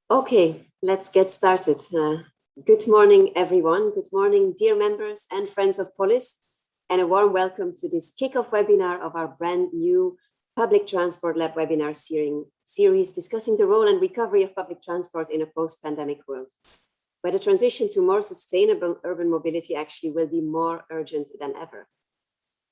Okay, let's get started. Good morning, everyone. Good morning, dear members and friends of POLIS, and a warm welcome to this kickoff webinar of our brand new Public Transport Lab webinar series discussing the role and recovery of public transport in a post-pandemic world, where the transition to more sustainable urban mobility actually will be more urgent than ever.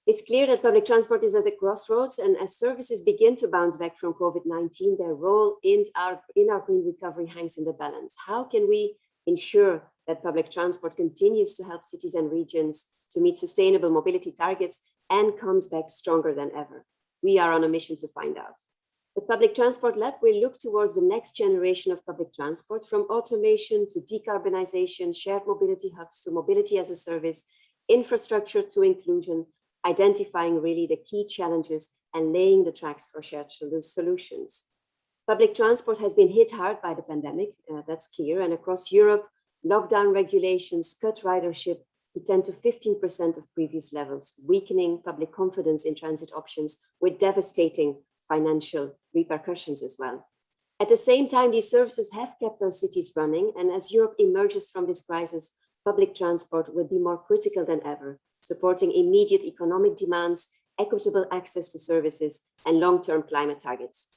It's clear that public transport is at a crossroads, and as services begin to bounce back from COVID-19, their role in our green recovery hangs in the balance. How can we ensure that public transport continues to help cities and regions to meet sustainable mobility targets and comes back stronger than ever? We are on a mission to find out. The Public Transport Lab will look towards the next generation of public transport, from automation to decarbonization, shared mobility hubs to mobility as a service, infrastructure to inclusion, identifying really the key challenges and laying the tracks for shared solutions. Public transport has been hit hard by the pandemic, that's clear, and across Europe, lockdown regulations cut ridership to 10 to 15% of previous levels, weakening public confidence in transit options with devastating financial repercussions as well. At the same time, these services have kept our cities running, and as Europe emerges from this crisis, public transport will be more critical than ever, supporting immediate economic demands, equitable access to services, and long-term climate targets.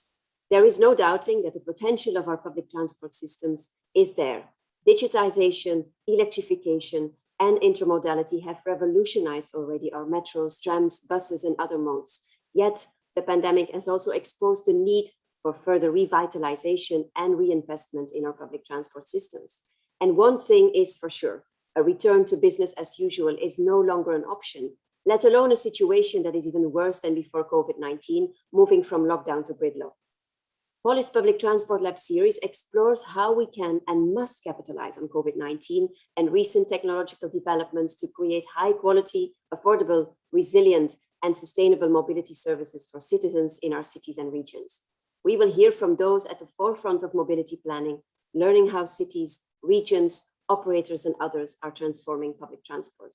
There is no doubting that the potential of our public transport systems is there. Digitization, electrification, and intermodality have revolutionized already our metros, trams, buses, and other modes. Yet, the pandemic has also exposed the need for further revitalization and reinvestment in our public transport systems. And one thing is for sure: a return to business as usual is no longer an option, let alone a situation that is even worse than before COVID-19, moving from lockdown to gridlock. POLIS Public Transport Lab series explores how we can and must capitalize on COVID-19 and recent technological developments to create high quality, affordable, resilient, and sustainable mobility services for citizens in our cities and regions. We will hear from those at the forefront of mobility planning, learning how cities, regions, operators, and others are transforming public transport.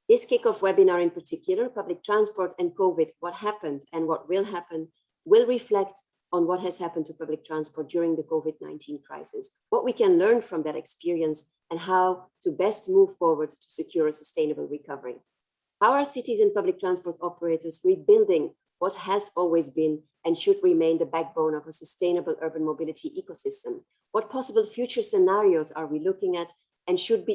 This kickoff webinar in particular, Public Transport and COVID, What Happened and What Will Happen, will reflect on what has happened to public transport during the COVID-19 crisis, what we can learn from that experience, and how to best move forward to secure a sustainable recovery. How are cities and public transport operators rebuilding what has always been and should remain the backbone of a sustainable urban mobility ecosystem? What possible future scenarios are we looking at, and should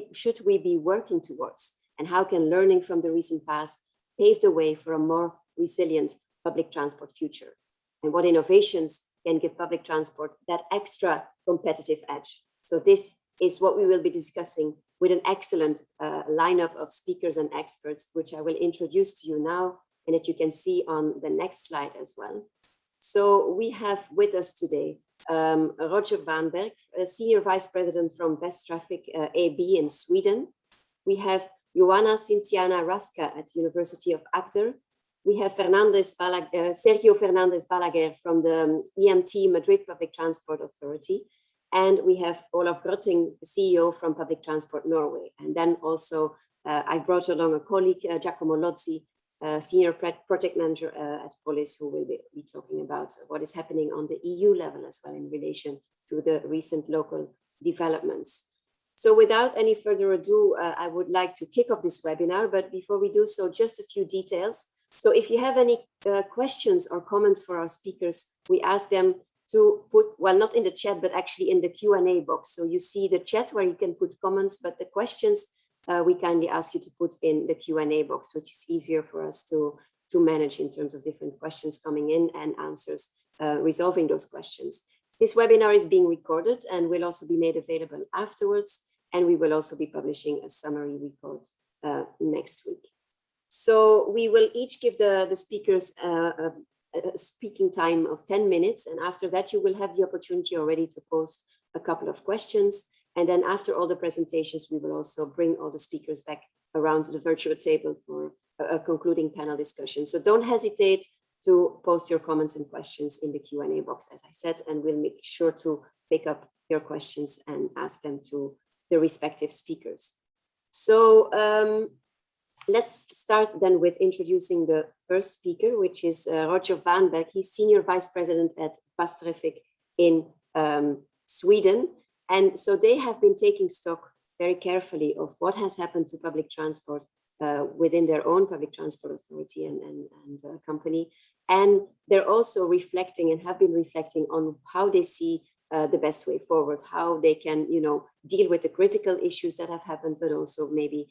we be working towards? And how can learning from the recent past pave the way for a more resilient public transport future? And what innovations can give public transport that extra competitive edge? So this is what we will be discussing with an excellent lineup of speakers and experts, which I will introduce to you now and that you can see on the next slide as well. So we have with us today Roger Vanberg, a Senior Vice President from Best Traffic AB in Sweden. We have Joanna Cinciana Rasca at University of Agder. We have Sergio Fernandez Balaguer from the EMT Madrid Public Transport Authority. And we have Olaf Grotting, CEO from Public Transport Norway. And then also I brought along a colleague, Giacomo Lozzi, Senior Project Manager at POLIS, who will be talking about what is happening on the EU level as well in relation to the recent local developments. So without any further ado, I would like to kick off this webinar, but before we do so, just a few details. So if you have any questions or comments for our speakers, we ask them to put, well, not in the chat, but actually in the Q&A box. So you see the chat where you can put comments, but the questions we kindly ask you to put in the Q&A box, which is easier for us to manage in terms of different questions coming in and answers, resolving those questions. This webinar is being recorded and will also be made available afterwards. And we will also be publishing a summary report next week. So we will each give the speakers a speaking time of 10 minutes. And after that, you will have the opportunity already to post a couple of questions. And then after all the presentations, we will also bring all the speakers back around the virtual table for a concluding panel discussion. So don't hesitate to post your comments and questions in the Q&A box, as I said, and we'll make sure to pick up your questions and ask them to the respective speakers. So let's start then with introducing the first speaker, which is Roger Vanberg. He's Senior Vice President at Bus Traffic in Sweden. And so they have been taking stock very carefully of what has happened to public transport within their own public transport authority and company. And they're also reflecting and have been reflecting on how they see the best way forward, how they can, deal with the critical issues that have happened, but also maybe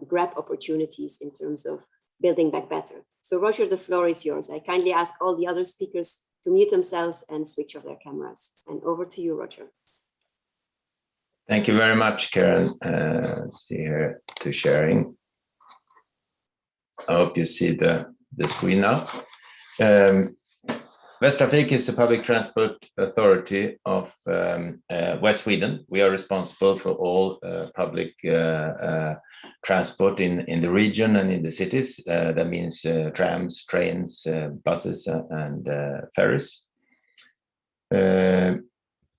grab opportunities in terms of building back better. So Roger, the floor is yours. I kindly ask all the other speakers to mute themselves and switch off their cameras. And over to you, Roger. Thank you very much, Karen. Let's see here to sharing. I hope you see the screen now. Västtrafik is the public transport authority of West Sweden. We are responsible for all public transport in the region and in the cities. That means trams, trains, buses, and ferries.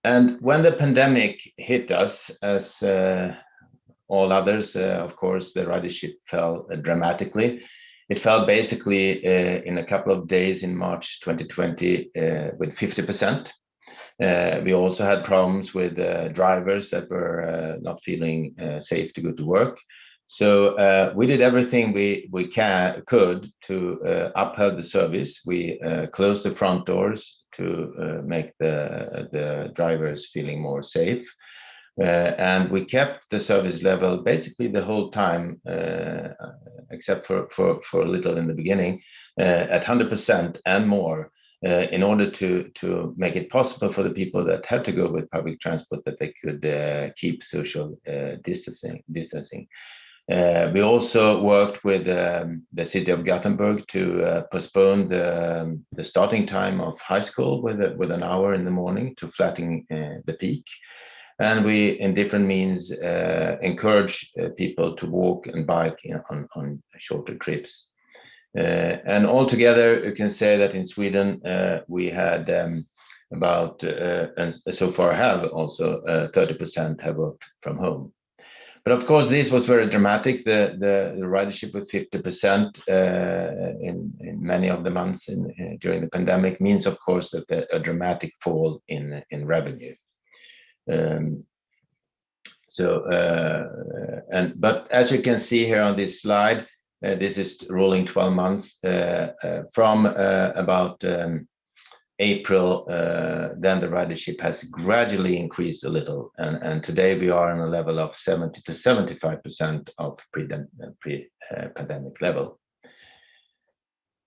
And when the pandemic hit us, as all others, of course, the ridership fell dramatically. It fell basically in a couple of days in March 2020 with 50%. We also had problems with drivers that were not feeling safe to go to work. So we did everything we could to uphold the service. We closed the front doors to make the drivers feeling more safe. And we kept the service level basically the whole time, except for a little in the beginning, at 100% and more, in order to make it possible for the people that had to go with public transport that they could keep social distancing. We also worked with the city of Gothenburg to postpone the starting time of high school with an hour in the morning to flatten the peak. And we, in different means, encourage people to walk and bike on shorter trips. And altogether, you can say that in Sweden, we had about, and so far have also 30% have worked from home. But of course, this was very dramatic. The ridership with 50% in many of the months during the pandemic means, of course, that a dramatic fall in revenue. But as you can see here on this slide, this is rolling 12 months from about April. Then the ridership has gradually increased a little, and today we are on a level of 70 to 75% of pre-pandemic level.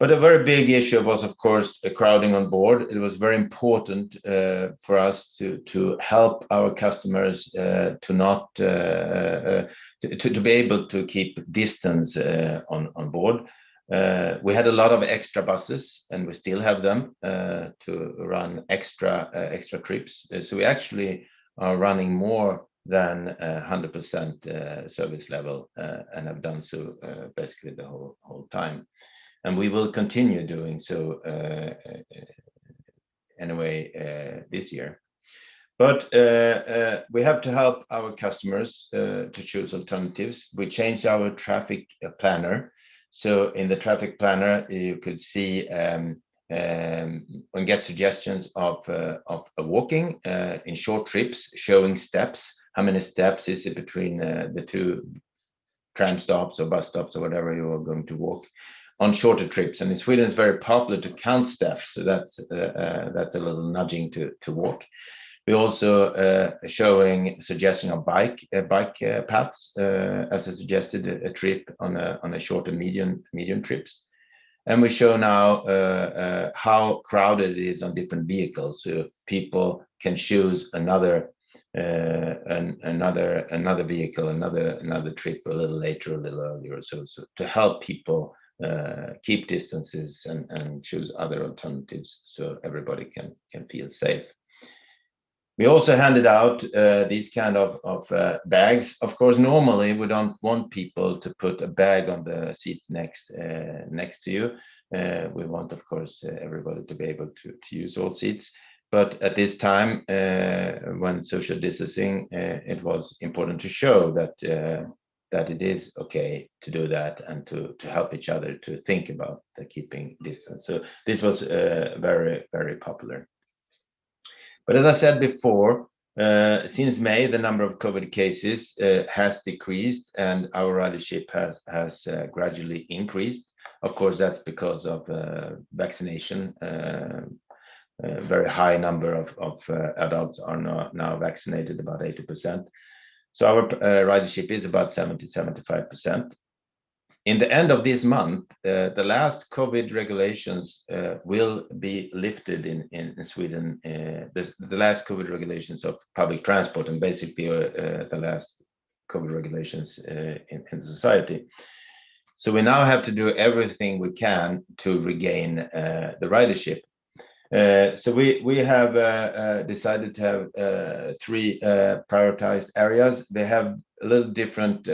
But a very big issue was, of course, crowding on board. It was very important for us to help our customers to be able to keep distance on board. We had a lot of extra buses, and we still have them to run extra trips. So we actually are running more than 100% service level, and have done so basically the whole time. And we will continue doing so anyway this year. But we have to help our customers to choose alternatives. We changed our traffic planner. So in the traffic planner, you could see and get suggestions of walking in short trips, showing steps. How many steps is it between the two tram stops or bus stops or whatever you are going to walk on shorter trips? And in Sweden, it's very popular to count steps. So that's a little nudging to walk. We also showing suggestion of bike paths as a suggested a trip on a short and medium trips. And we show now how crowded it is on different vehicles, so people can choose another vehicle, another trip a little later, a little earlier, so to help people keep distances and choose other alternatives, so everybody can feel safe. We also handed out these kind of bags. Of course, normally we don't want people to put a bag on the seat next to you. We want, of course, everybody to be able to use all seats. But at this time, when social distancing, it was important to show that it is okay to do that and to help each other to think about keeping distance. So this was very, very popular. But as I said before, Since May, the number of COVID cases has decreased, and our ridership has gradually increased. Of course, that's because of vaccination. A very high number of adults are now vaccinated, about 80%. So our ridership is about 70-75%. In the end of this month, the last COVID regulations will be lifted in Sweden. The last COVID regulations of public transport, and basically the last COVID regulations in society. So we now have to do everything we can to regain the ridership. So we have decided to have 3 prioritized areas. They have a little different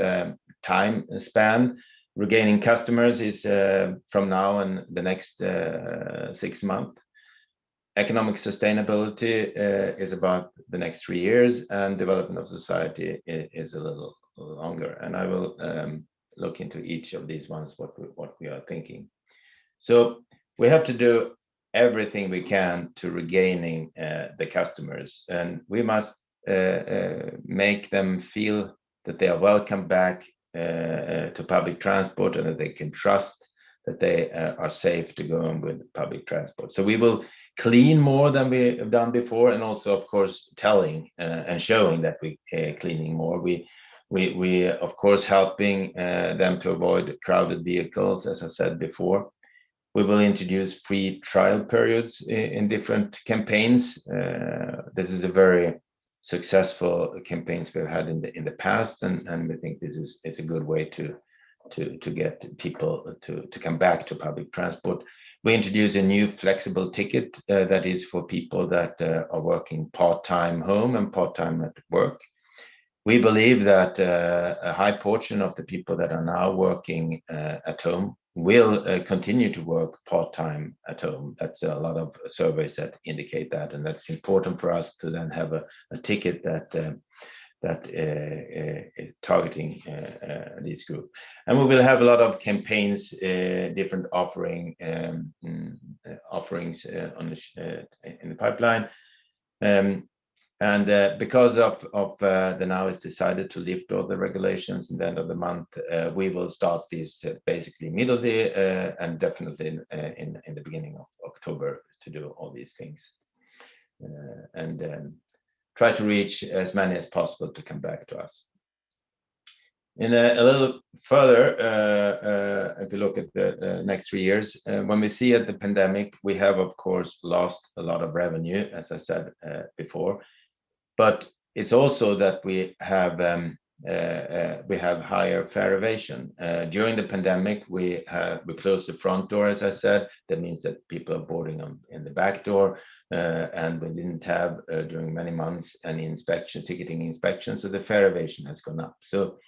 time span. Regaining customers is from now and the next 6 months. Economic sustainability is about the next 3 years, and development of society is a little longer. And I will look into each of these ones, what we are thinking. So we have to do everything we can to regaining the customers, and we must make them feel that they are welcome back to public transport, and that they can trust that they are safe to go on with public transport. So we will clean more than we have done before, and also, of course, telling and showing that we cleaning more. We of course helping them to avoid crowded vehicles, as I said before. We will introduce free trial periods in different campaigns. This is a very successful campaigns we've had in the past, and we think this is a good way to get people to come back to public transport. We introduce a new flexible ticket that is for people that are working part-time home and part-time at work. We believe that a high portion of the people that are now working at home will continue to work part-time at home. That's a lot of surveys that indicate that, and that's important for us to then have a ticket that is targeting this group. And we will have a lot of campaigns, different offerings in the pipeline. And because of the now it's decided to lift all the regulations in the end of the month, we will start this basically middle of the and definitely in the beginning of October to do all these things, and try to reach as many as possible to come back to us. In a little further, if you look at the next 3 years, when we see at the pandemic, we have of course lost a lot of revenue, as I said before. But it's also that we have higher fare evasion. During the pandemic, we closed the front door, as I said. That means that people are boarding in the back door, and we didn't have during many months any ticketing inspection, so the fare evasion has gone up. So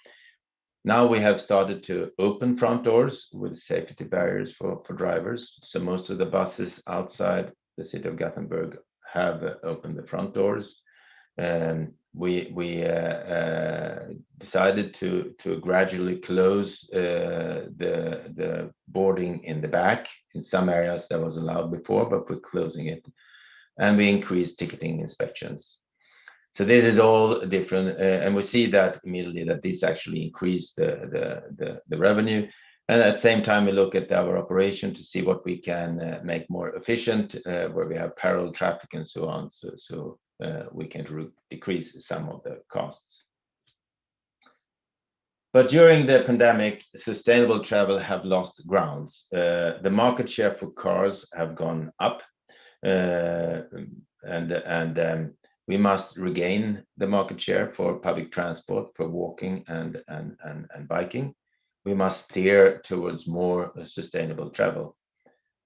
now we have started to open front doors with safety barriers for drivers. So most of the buses outside the city of Gothenburg have opened the front doors. We decided to gradually close the boarding in the back. In some areas that was allowed before, but we're closing it, and we increased ticketing inspections. So this is all different, and we see that immediately that this actually increased the revenue. And at the same time, we look at our operation to see what we can make more efficient, where we have parallel traffic and so on. So we can decrease some of the costs. But during the pandemic, sustainable travel have lost grounds. The market share for cars have gone up, and we must regain the market share for public transport, for walking and biking. We must steer towards more sustainable travel.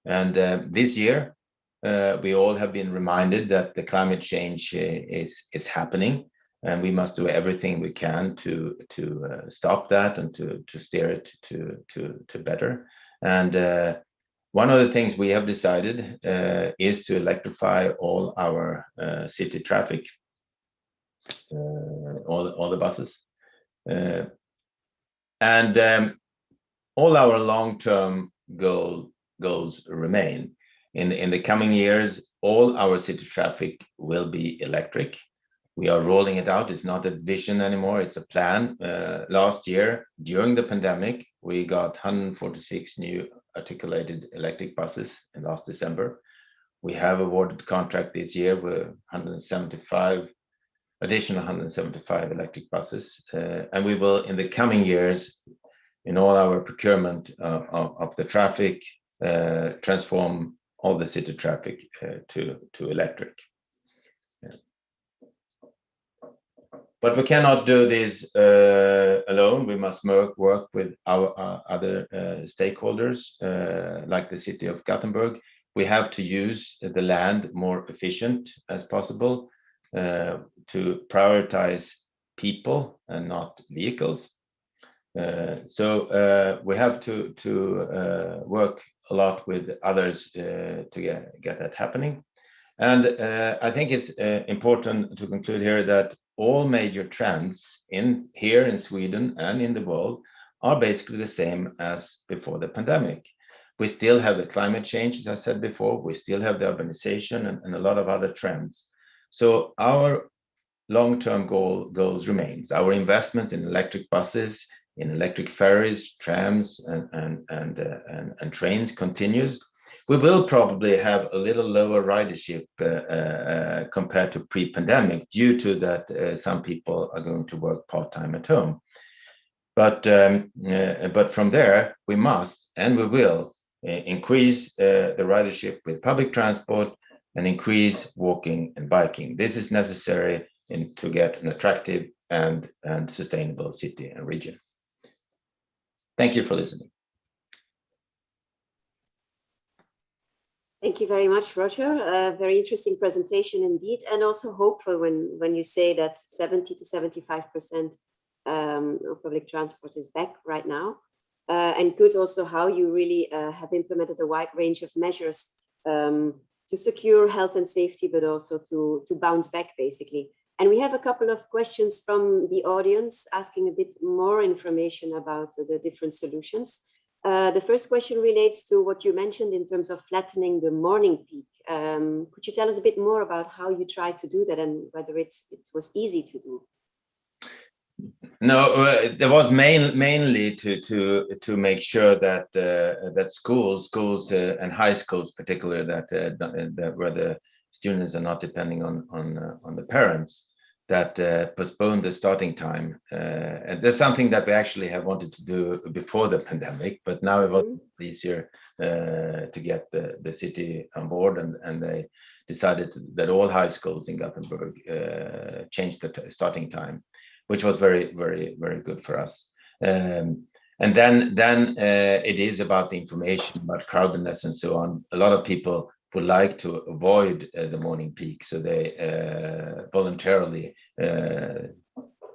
And this year, we all have been reminded that the climate change is happening, and we must do everything we can to stop that and to steer it to better. And one of the things we have decided is to electrify all our city traffic, all the buses, and all our long-term goals remain. In the coming years, all our city traffic will be electric. We are rolling it out. It's not a vision anymore, it's a plan. Last year, during the pandemic, we got 146 new articulated electric buses in last December. We have awarded contract this year with 175 electric buses. And we will, in the coming years, in all our procurement of the traffic, transform all the city traffic to electric. Yeah. But we cannot do this alone. We must work with our other stakeholders, like the city of Gothenburg. We have to use the land more efficient as possible, to prioritize people and not vehicles. So we have to work a lot with others to get that happening. And I think it's important to conclude here that all major trends here in Sweden and in the world are basically the same as before the pandemic. We still have the climate change, as I said before. We still have the urbanization and a lot of other trends. So our long-term goals remains. Our investments in electric buses, in electric ferries, trams, and trains continues. We will probably have a little lower ridership compared to pre-pandemic due to that some people are going to work part-time at home. But from there, we must and we will increase the ridership with public transport and increase walking and biking. This is necessary to get an attractive and sustainable city and region. Thank you for listening. Thank you very much, Roger. A very interesting presentation indeed, and also hopeful when you say that 70 to 75% of public transport is back right now. And good also how you really have implemented a wide range of measures to secure health and safety, but also to bounce back basically. And we have a couple of questions from the audience asking a bit more information about the different solutions. The first question relates to what you mentioned in terms of flattening the morning peak. Could you tell us a bit more about how you tried to do that and whether it was easy to do? No, there was mainly to make sure that that schools and high schools, particularly that where the students are not depending on the parents, that postpone the starting time. And that's something that we actually have wanted to do before the pandemic, but now it was easier to get the city on board, and they decided that all high schools in Gothenburg changed the starting time, which was very, very, very good for us. And then it is about the information about crowdedness and so on. A lot of people would like to avoid the morning peak, so they voluntarily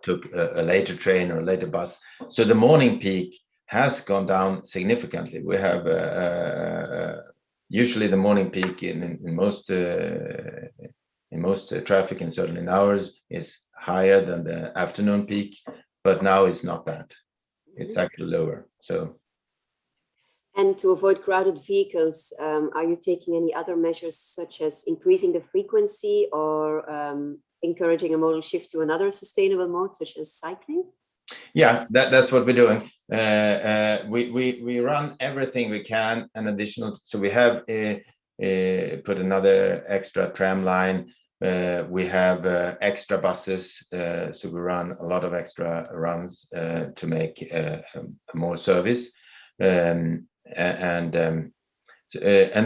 took a later train or a later bus. So the morning peak has gone down significantly. We have usually the morning peak in most traffic, and certainly in ours, is higher than the afternoon peak, but now it's not that. It's actually lower. So. And to avoid crowded vehicles, are you taking any other measures such as increasing the frequency or encouraging a modal shift to another sustainable mode such as cycling? Yeah, that's what we're doing. We run everything we can and additional. So we have put another extra tram line. We have extra buses, so we run a lot of extra runs to make more service. And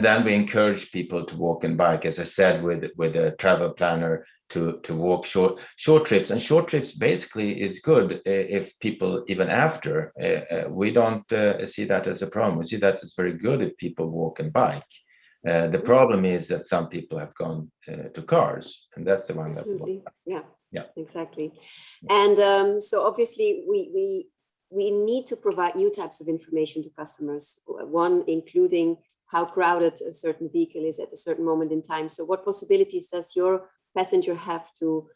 then we encourage people to walk and bike, as I said, with a travel planner to walk short trips. And short trips basically is good if people, even after, we don't see that as a problem. We see that as very good if people walk and bike. The problem is that some people have gone to cars, and that's the one. Absolutely. Yeah, exactly. And so obviously we need to provide new types of information to customers, one including how crowded a certain vehicle is at a certain moment in time. So what possibilities does your passenger have to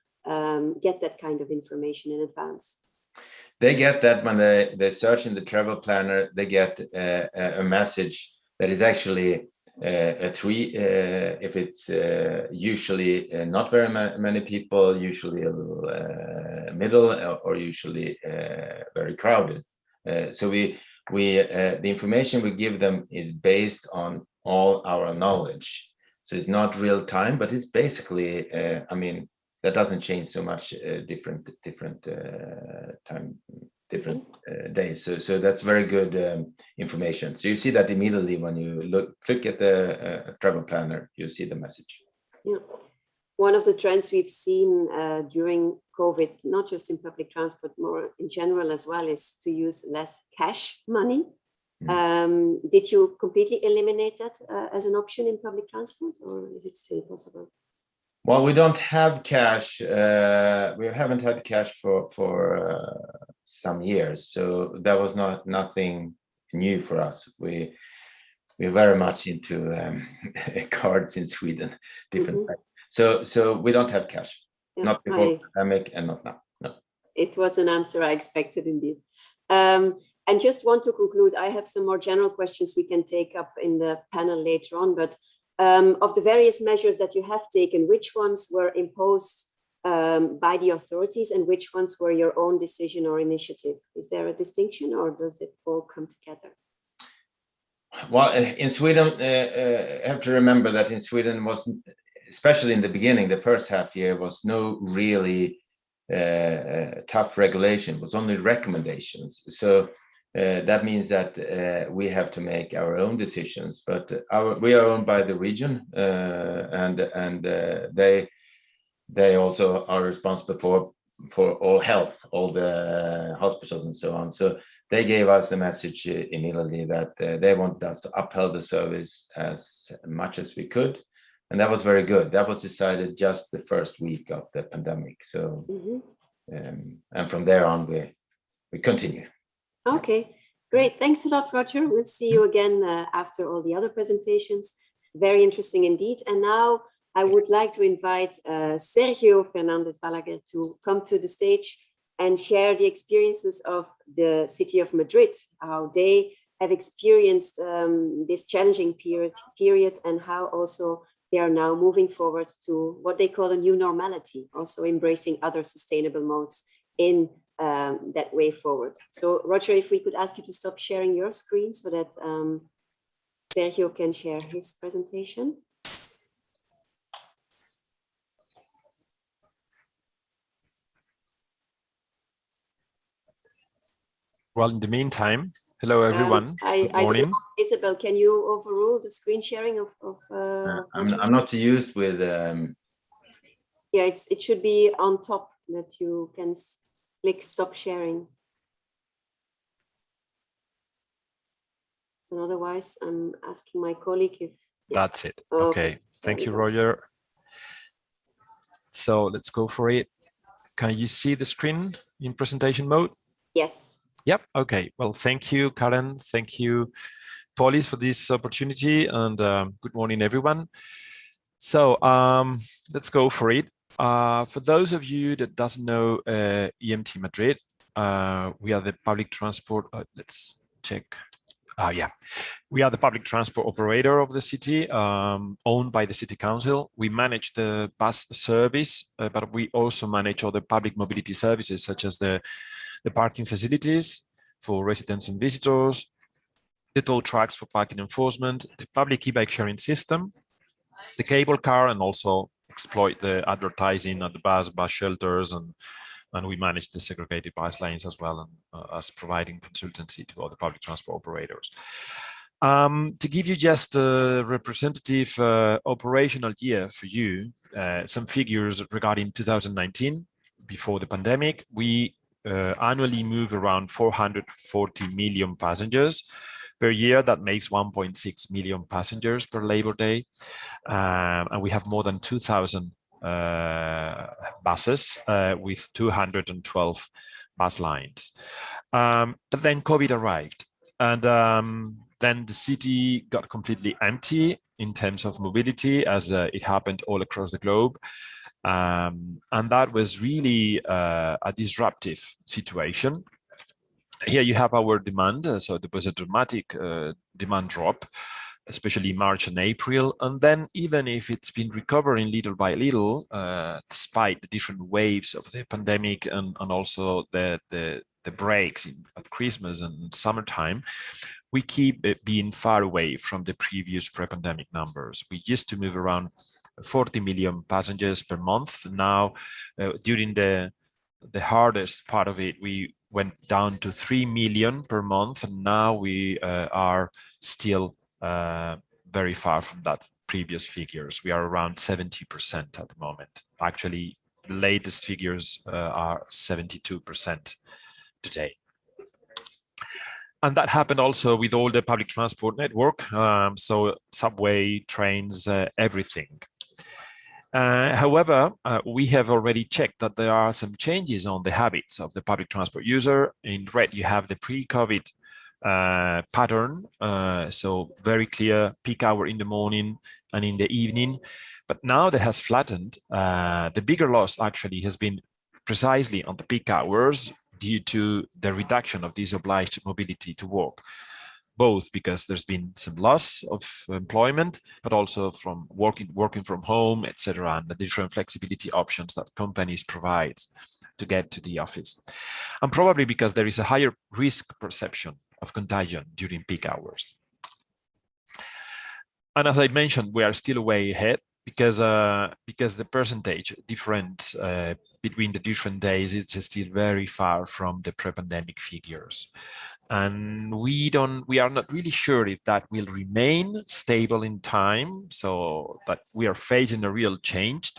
get that kind of information in advance? They get that when they search in the travel planner. They get a message that is actually 3 if it's usually not very many people, usually a little middle, or usually very crowded. So the information we give them is based on all our knowledge. So it's not real time, but it's basically, I mean, that doesn't change so much, different time, different days. So that's very good information. So you see that immediately when you click at the travel planner, you see the message. Yeah. One of the trends we've seen during COVID, not just in public transport, more in general as well, is to use less cash money. Did you completely eliminate that as an option in public transport, or is it still possible? Well, we don't have cash. We haven't had cash for some years, so that was nothing new for us. We're very much into cards in Sweden, different types. So we don't have cash, not before the pandemic and not now. No. It was an answer I expected indeed. And just want to conclude, I have some more general questions we can take up in the panel later on, but of the various measures that you have taken, which ones were imposed by the authorities and which ones were your own decision or initiative? Is there a distinction, or does it all come together? Well, in Sweden, I have to remember that in Sweden was, especially in the beginning, the first half year, was no really tough regulation, it was only recommendations. So that means that we have to make our own decisions, but we are owned by the region, and they also are responsible for all health, all the hospitals and so on. So they gave us the message immediately that they want us to uphold the service as much as we could, and that was very good. That was decided just the first week of the pandemic. So and from there on we continue. Okay, great. Thanks a lot, Roger. We'll see you again after all the other presentations. Very interesting indeed. And now I would like to invite Sergio Fernandez Balaguer to come to the stage and share the experiences of the city of Madrid, how they have experienced this challenging period and how also they are now moving forward to what they call a new normality, also embracing other sustainable modes in that way forward. So Roger, if we could ask you to stop sharing your screen so that Sergio can share his presentation. Well, in the meantime, hello everyone. Good morning. Isabel, can you overrule the screen sharing of I'm not used with yeah, it should be on top that you can click stop sharing. And otherwise, I'm asking my colleague if... That's it. Okay. Thank you, Roger. So let's go for it. Can you see the screen in presentation mode? Yes. Yep. Okay. Well, thank you, Karen. Thank you, POLIS, for this opportunity. And good morning, everyone. So let's go for it. For those of you that doesn't know EMT Madrid, we are the public transport. Let's check. Yeah, we are the public transport operator of the city, owned by the city council. We manage the bus service, but we also manage other public mobility services, such as the parking facilities for residents and visitors, the tow trucks for parking enforcement, the public e-bike sharing system, the cable car, and also exploit the advertising at the bus shelters, and we manage the segregated bus lanes as well, and as providing consultancy to other public transport operators. To give you just a representative operational year for you, some figures regarding 2019, before the pandemic, we annually move around 440 million passengers per year. That makes 1.6 million passengers per Labor Day. And we have more than 2,000 buses with 212 bus lines. But then COVID arrived, and then the city got completely empty in terms of mobility, as it happened all across the globe. And that was really a disruptive situation. Here you have our demand. So there was a dramatic demand drop, especially March and April. And then even if it's been recovering little by little, despite the different waves of the pandemic and also the breaks at Christmas and summertime, we keep being far away from the previous pre-pandemic numbers. We used to move around 40 million passengers per month. Now, during the hardest part of it, we went down to 3 million per month, and now we are still very far from that previous figures. We are around 70% at the moment. Actually, the latest figures are 72% today. And that happened also with all the public transport network, so subway, trains, everything. However, we have already checked that there are some changes on the habits of the public transport user. In red, you have the pre-COVID pattern, so very clear peak hour in the morning and in the evening. But now that has flattened. The bigger loss actually has been precisely on the peak hours due to the reduction of this obliged mobility to work, both because there's been some loss of employment, but also from working from home, etc., and the different flexibility options that companies provide to get to the office. And probably because there is a higher risk perception of contagion during peak hours. And as I mentioned, we are still way ahead because the percentage difference between the different days is still very far from the pre-pandemic figures. And we are not really sure if that will remain stable in time, so that we are facing a real change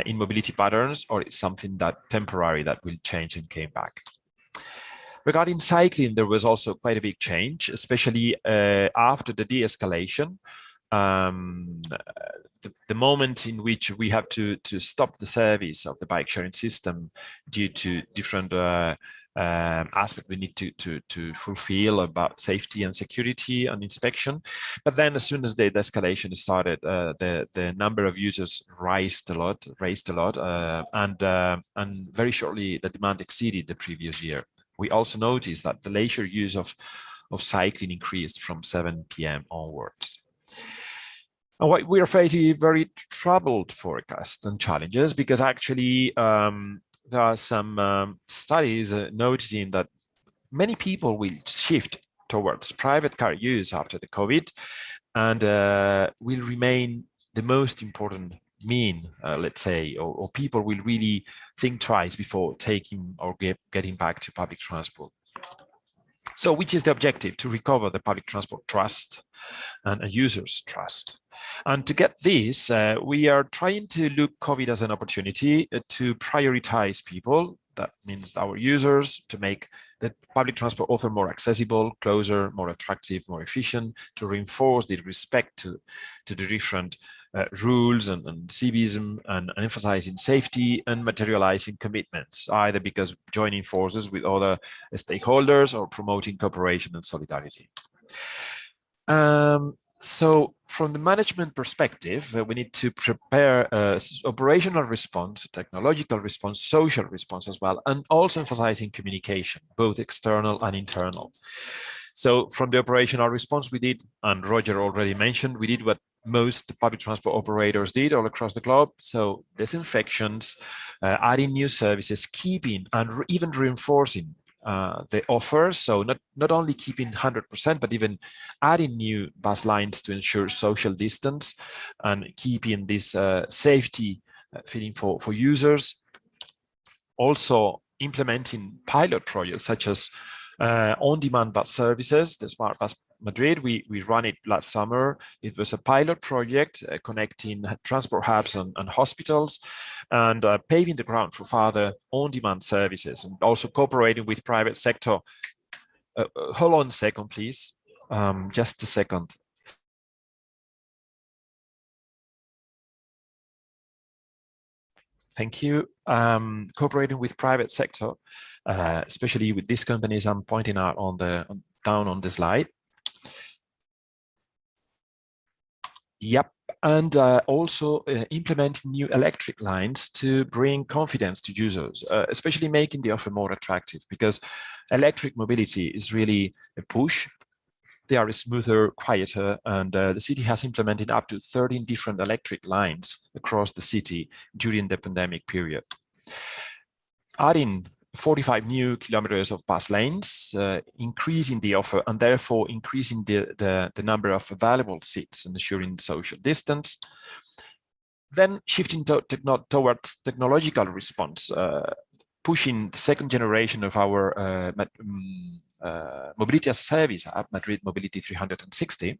in mobility patterns, or it's something that temporary that will change and came back. Regarding cycling, there was also quite a big change, especially after the de-escalation. The moment in which we have to stop the service of the bike sharing system due to different aspect we need to fulfill about safety and security and inspection. But then as soon as the escalation started, the number of users raised a lot, and very shortly the demand exceeded the previous year. We also noticed that the leisure use of cycling increased from 7 p.m. onwards. And what we are facing very troubled forecasts and challenges, because actually there are some studies noticing that many people will shift towards private car use after the COVID, and will remain the most important mean, let's say, or people will really think twice before taking or getting back to public transport. So which is the objective? To recover the public transport trust and users' trust. And to get this, we are trying to look COVID as an opportunity to prioritize people. That means our users, to make the public transport offer more accessible, closer, more attractive, more efficient, to reinforce the respect to the different rules and civism, and emphasizing safety and materializing commitments, either because joining forces with other stakeholders or promoting cooperation and solidarity. So from the management perspective, we need to prepare operational response, technological response, social response as well, and also emphasizing communication, both external and internal. So from the operational response we did, and Roger already mentioned, we did what most public transport operators did all across the globe. So disinfections, adding new services, keeping and even reinforcing the offers. So not only keeping 100%, but even adding new bus lines to ensure social distance and keeping this safety feeling for users. Also implementing pilot projects such as on-demand bus services, the Smart Bus Madrid. We ran it last summer. It was a pilot project connecting transport hubs and hospitals, and paving the ground for further on-demand services, and also cooperating with private sector. Hold on a second, please. Just a second. Thank you. Cooperating with private sector, especially with these companies I'm pointing out down on the slide. Yep, and also implementing new electric lines to bring confidence to users, especially making the offer more attractive, because electric mobility is really a push they are smoother, quieter, and the city has implemented up to 13 different electric lines across the city during the pandemic period. Adding 45 new kilometers of bus lanes, increasing the offer and therefore increasing the number of available seats and ensuring social distance. Then shifting towards technological response, pushing the second generation of our mobility as a service app, Madrid Mobility 360,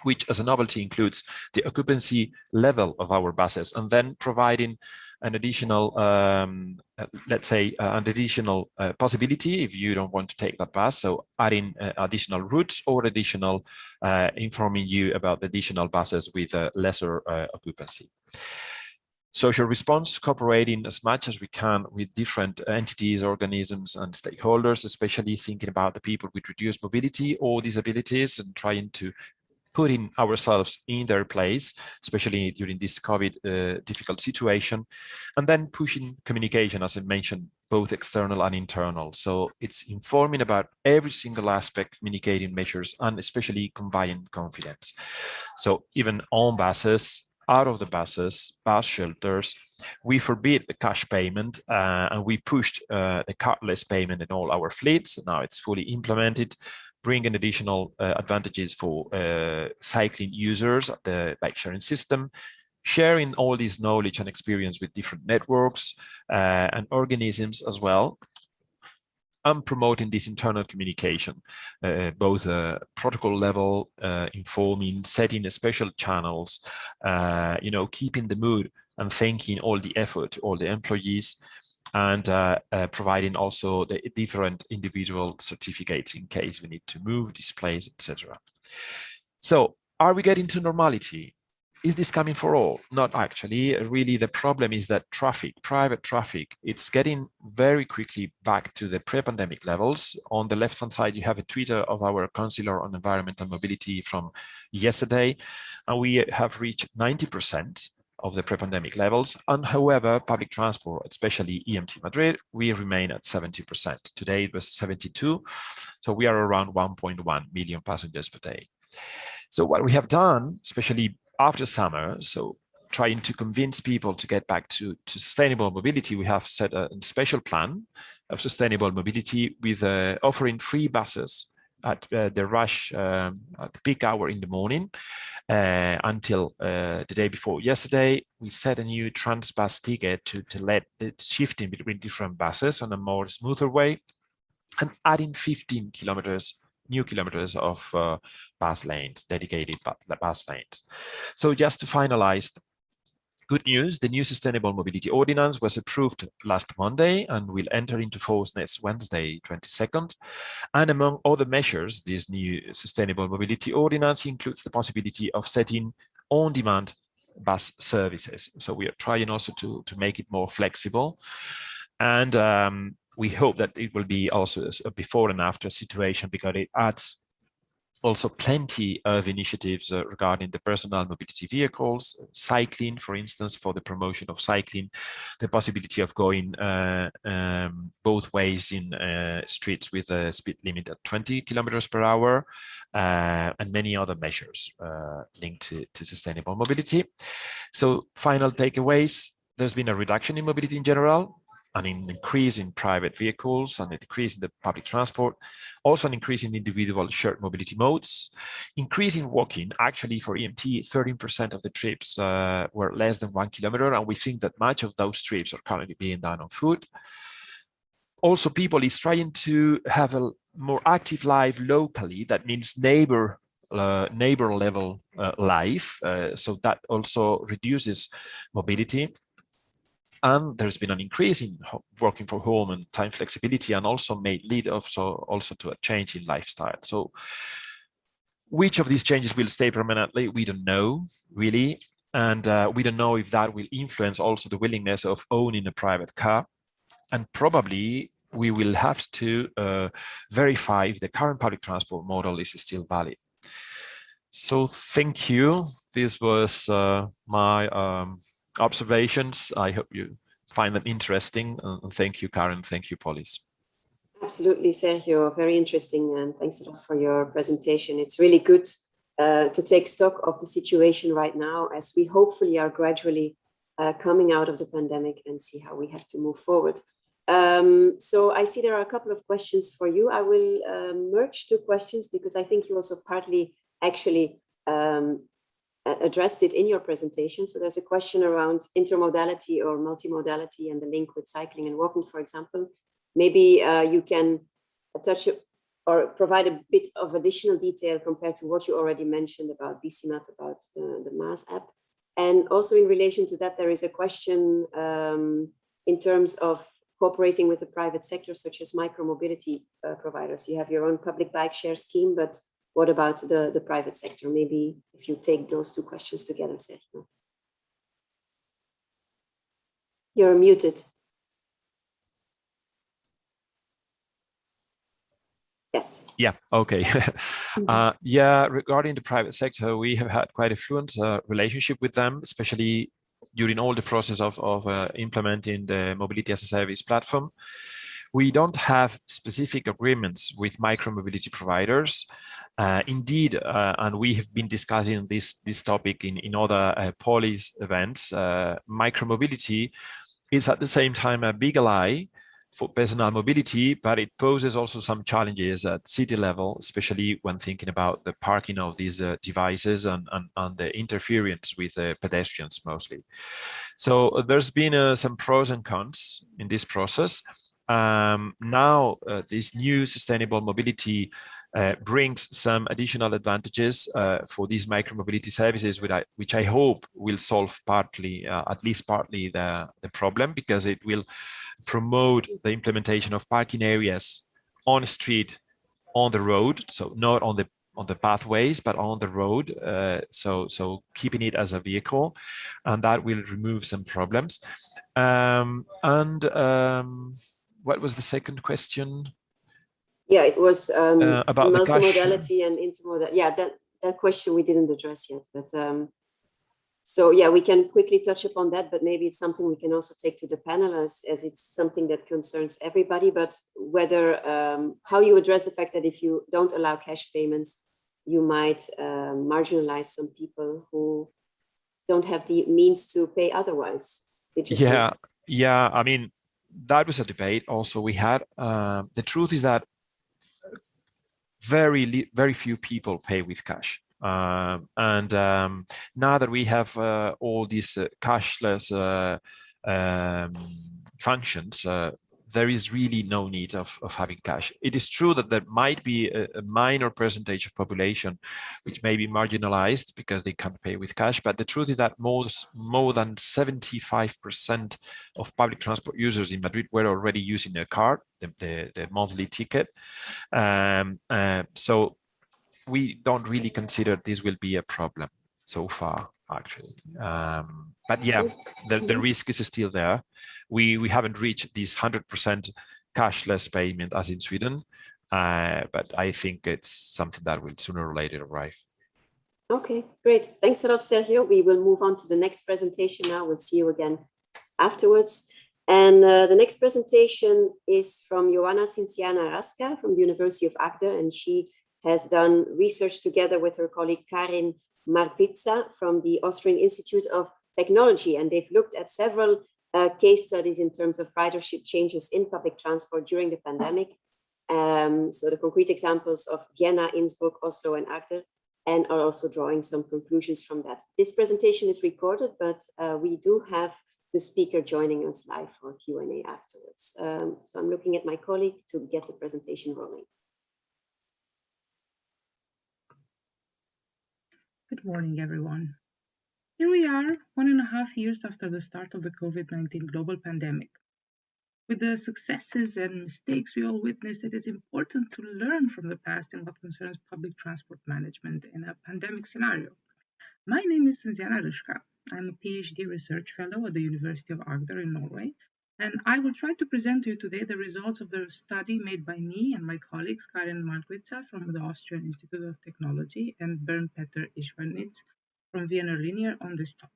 which as a novelty includes the occupancy level of our buses, and then providing an additional, let's say, an additional possibility if you don't want to take that bus. So adding additional routes or additional informing you about the additional buses with lesser occupancy. Social response, cooperating as much as we can with different entities, organisms, and stakeholders, especially thinking about the people with reduced mobility or disabilities and trying to putting ourselves in their place, especially during this COVID difficult situation, and then pushing communication, as I mentioned, both external and internal. So it's informing about every single aspect, communicating measures, and especially conveying confidence. So even on buses, out of the buses, bus shelters, we forbid the cash payment and we pushed the cardless payment in all our fleets. Now it's fully implemented, bringing additional advantages for cycling users of the bike sharing system, sharing all this knowledge and experience with different networks and organisms as well, and promoting this internal communication, both protocol level, informing, setting special channels, keeping the mood and thanking all the effort, all the employees, and providing also the different individual certificates in case we need to move, displace, etc. So are we getting to normality? Is this coming for all? Not actually. Really, the problem is that traffic, private traffic, it's getting very quickly back to the pre-pandemic levels. On the left-hand side, you have a Twitter of our Councillor on Environment and Mobility from yesterday, and we have reached 90% of the pre-pandemic levels. And however, public transport, especially EMT Madrid, we remain at 70%. Today it was 72, so we are around 1.1 million passengers per day. So what we have done, especially after summer, so trying to convince people to get back to sustainable mobility, we have set a special plan of sustainable mobility with offering free buses at the rush, at the peak hour in the morning until the day before yesterday. We set a new Transbus ticket to let the shifting between different buses on a more smoother way, and adding 15 new kilometers of bus lanes, dedicated bus lanes. So just to finalize, good news, the new Sustainable Mobility Ordinance was approved last Monday and will enter into force next Wednesday, 22nd. And among other measures, this new Sustainable Mobility Ordinance includes the possibility of setting on-demand bus services. So we are trying also to make it more flexible. And we hope that it will be also a before and after situation, because it adds also plenty of initiatives regarding the personal mobility vehicles, cycling, for instance, for the promotion of cycling, the possibility of going both ways in streets with a speed limit at 20 kilometers per hour, and many other measures linked to sustainable mobility. So final takeaways, there's been a reduction in mobility in general, an increase in private vehicles and a decrease in the public transport, also an increase in individual shared mobility modes, increase in walking. Actually, for EMT, 13% of the trips were less than 1 kilometer, and we think that much of those trips are currently being done on foot. Also, people is trying to have a more active life locally. That means neighbor level life, so that also reduces mobility. And there's been an increase in working from home and time flexibility, and also may lead also to a change in lifestyle. So which of these changes will stay permanently? We don't know, really. And we don't know if that will influence also the willingness of owning a private car. And probably we will have to verify if the current public transport model is still valid. So thank you. This was my observations. I hope you find them interesting. And thank you, Karen. Thank you, POLIS. Absolutely, Sergio. Very interesting, and thanks a lot for your presentation. It's really good to take stock of the situation right now, as we hopefully are gradually coming out of the pandemic and see how we have to move forward. So I see there are a couple of questions for you. I will merge two questions because I think you also partly actually addressed it in your presentation. So there's a question around intermodality or multimodality and the link with cycling and walking, for example. Maybe you can touch or provide a bit of additional detail compared to what you already mentioned about BCMAT, about the MAS app. And also in relation to that, there is a question in terms of cooperating with the private sector, such as micromobility providers. You have your own public bike share scheme, but what about the private sector? Maybe if you take those two questions together, Sergio. You're muted. Yes. Yeah, okay. Yeah, regarding the private sector, we have had quite a fluent relationship with them, especially during all the process of implementing the Mobility as a Service platform. We don't have specific agreements with micromobility providers. Indeed, and we have been discussing this topic in other POLIS events, micromobility is at the same time a big ally for personal mobility, but it poses also some challenges at city level, especially when thinking about the parking of these devices and the interference with pedestrians mostly. So there's been some pros and cons in this process. Now, this new sustainable mobility brings some additional advantages for these micromobility services, which I hope will solve partly, at least partly, the problem, because it will promote the implementation of parking areas on the street, on the road, so not on the pathways, but on the road. So keeping it as a vehicle, and that will remove some problems. What was the second question? Yeah, it was about multimodality and intermodality. Yeah, that question we didn't address yet, but so yeah, we can quickly touch upon that, but maybe it's something we can also take to the panel as it's something that concerns everybody. But whether how you address the fact that if you don't allow cash payments, you might marginalize some people who don't have the means to pay otherwise. Yeah. I mean, that was a debate also we had. The truth is that very few people pay with cash. Now that we have all these cashless functions, there is really no need of having cash. It is true that there might be a minor percentage of population which may be marginalized because they can't pay with cash, but the truth is that more than 75% of public transport users in Madrid were already using a card, the monthly ticket. So we don't really consider this will be a problem so far, actually. But yeah, the risk is still there. We haven't reached this 100% cashless payment as in Sweden, but I think it's something that will sooner or later arrive. Okay, great. Thanks a lot, Sergio. We will move on to the next presentation now. We'll see you again afterwards. And the next presentation is from Joanna Cinciana Rasca from the University of Agder, and she has done research together with her colleague Karin Marpizza from the Austrian Institute of Technology, and they've looked at several case studies in terms of ridership changes in public transport during the pandemic. So the concrete examples of Vienna, Innsbruck, Oslo, and Agder, and are also drawing some conclusions from that. This presentation is recorded, but we do have the speaker joining us live for Q&A afterwards. So I'm looking at my colleague to get the presentation rolling. Good morning, everyone. Here we are, 1.5 years after the start of the COVID-19 global pandemic. With the successes and mistakes we all witnessed, it is important to learn from the past in what concerns public transport management in a pandemic scenario. My name is Cinciana Rasca. I'm a PhD research fellow at the University of Agder in Norway, and I will try to present to you today the results of the study made by me and my colleagues Karin Marpizza from the Austrian Institute of Technology and Bernd Peter Ischwanitz from Vienna Linear on this topic.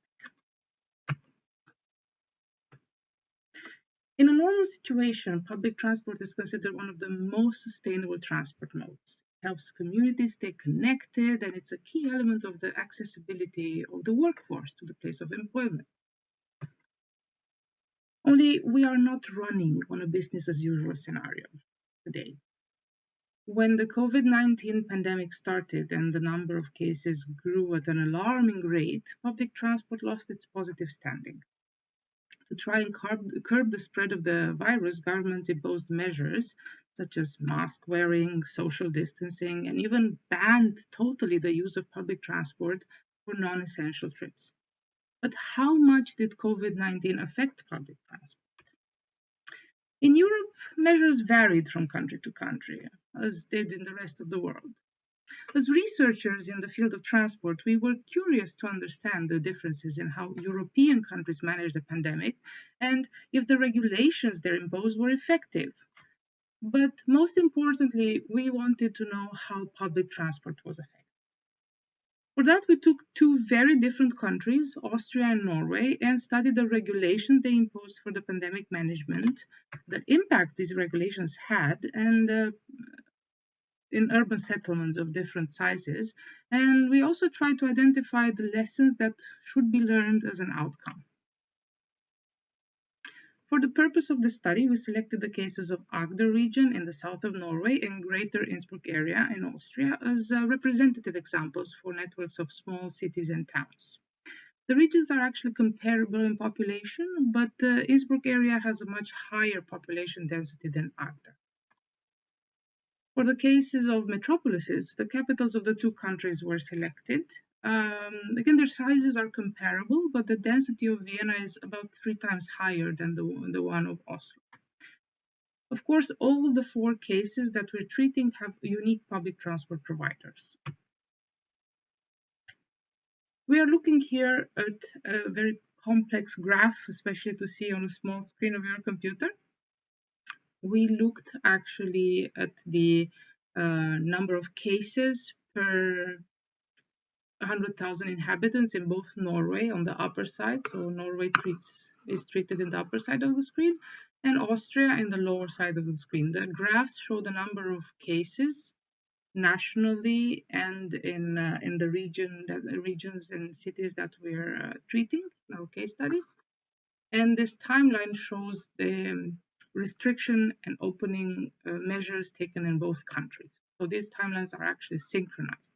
In a normal situation, public transport is considered one of the most sustainable transport modes. It helps communities stay connected, and it's a key element of the accessibility of the workforce to the place of employment. Only we are not running on a business as usual scenario today. When the COVID-19 pandemic started and the number of cases grew at an alarming rate, public transport lost its positive standing. To try and curb the spread of the virus, governments imposed measures such as mask wearing, social distancing, and even banned totally the use of public transport for non-essential trips. But how much did COVID-19 affect public transport? In Europe, measures varied from country to country, as did in the rest of the world. As researchers in the field of transport, we were curious to understand the differences in how European countries managed the pandemic and if the regulations they imposed were effective. But most importantly, we wanted to know how public transport was affected. For that, we took two very different countries, Austria and Norway, and studied the regulations they imposed for the pandemic management, the impact these regulations had, and in urban settlements of different sizes. And we also tried to identify the lessons that should be learned as an outcome. For the purpose of the study, we selected the cases of Agder region in the south of Norway and Greater Innsbruck area in Austria as representative examples for networks of small cities and towns. The regions are actually comparable in population, but the Innsbruck area has a much higher population density than Agder. For the cases of metropolises, the capitals of the two countries were selected. Again, their sizes are comparable, but the density of Vienna is about 3 times higher than the one of Oslo. Of course, all of the 4 cases that we're treating have unique public transport providers. We are looking here at a very complex graph, especially to see on a small screen of your computer. We looked actually at the number of cases per 100,000 inhabitants in both Norway on the upper side, so Norway is treated in the upper side of the screen, and Austria in the lower side of the screen. The graphs show the number of cases nationally and in the regions and cities that we're treating in our case studies. And this timeline shows the restriction and opening measures taken in both countries. So these timelines are actually synchronized.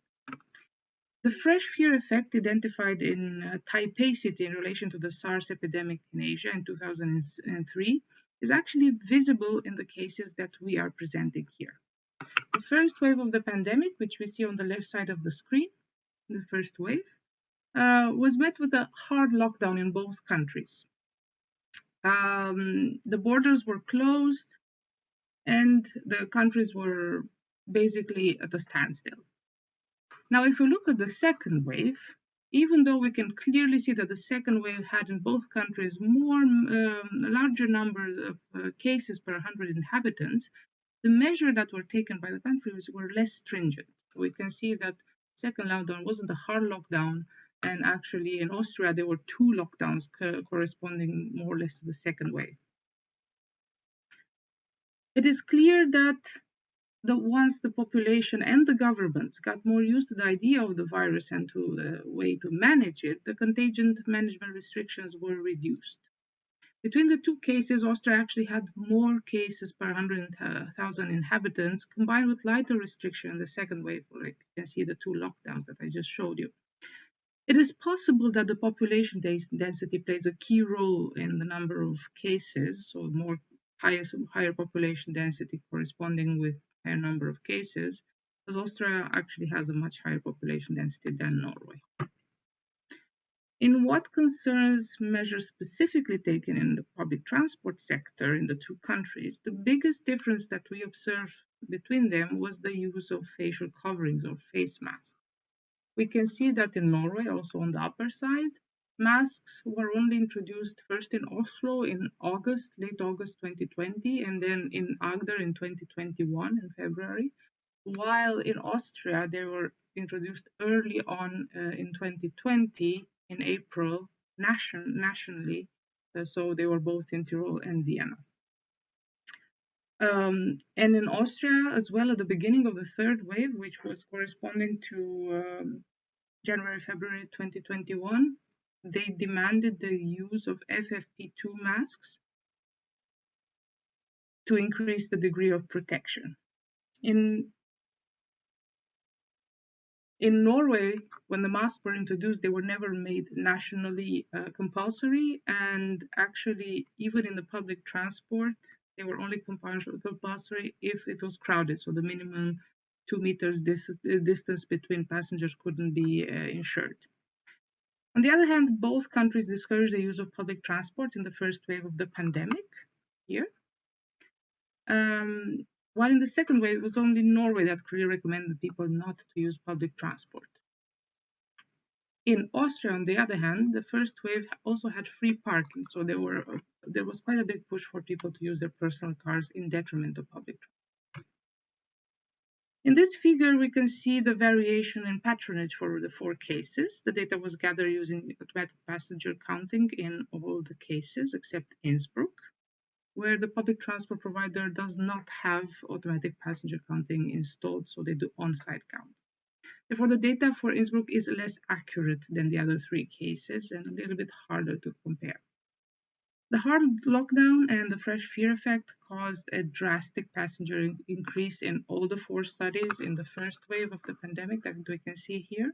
The fresh fear effect identified in Taipei city in relation to the SARS epidemic in Asia in 2003 is actually visible in the cases that we are presenting here. The first wave of the pandemic, which we see on the left side of the screen, the first wave, was met with a hard lockdown in both countries. The borders were closed and the countries were basically at a standstill. Now, if we look at the second wave, even though we can clearly see that the second wave had in both countries larger numbers of cases per 100 inhabitants, the measures that were taken by the countries were less stringent. We can see that second lockdown wasn't a hard lockdown, and actually in Austria there were 2 lockdowns corresponding more or less to the second wave. It is clear that once the population and the governments got more used to the idea of the virus and to the way to manage it, the contagion management restrictions were reduced. Between the 2 cases, Austria actually had more cases per 100,000 inhabitants, combined with lighter restriction in the second wave, where you can see the 2 lockdowns that I just showed you. It is possible that the population density plays a key role in the number of cases, so higher population density corresponding with higher number of cases, as Austria actually has a much higher population density than Norway. In what concerns measures specifically taken in the public transport sector in the 2 countries, the biggest difference that we observed between them was the use of facial coverings or face masks. We can see that in Norway, also on the upper side, masks were only introduced first in Oslo in late August 2020, and then in Agder in 2021 in February, while in Austria they were introduced early on in 2020 in April nationally, so they were both in Tyrol and Vienna. And in Austria as well, at the beginning of the third wave, which was corresponding to January, February 2021, they demanded the use of FFP2 masks to increase the degree of protection. In Norway, when the masks were introduced, they were never made nationally compulsory, and actually, even in the public transport, they were only compulsory if it was crowded, so the minimum 2 meters distance between passengers couldn't be ensured. On the other hand, both countries discouraged the use of public transport in the first wave of the pandemic here. While in the second wave, it was only Norway that clearly recommended people not to use public transport. In Austria, on the other hand, the first wave also had free parking, so there was quite a big push for people to use their personal cars in detriment of public transport. In this figure, we can see the variation in patronage for the 4 cases. The data was gathered using automatic passenger counting in all the cases except Innsbruck, where the public transport provider does not have automatic passenger counting installed, so they do on-site counts. Therefore, the data for Innsbruck is less accurate than the other 3 cases and a little bit harder to compare. The hard lockdown and the fresh fear effect caused a drastic passenger increase in all the 4 studies in the first wave of the pandemic that we can see here.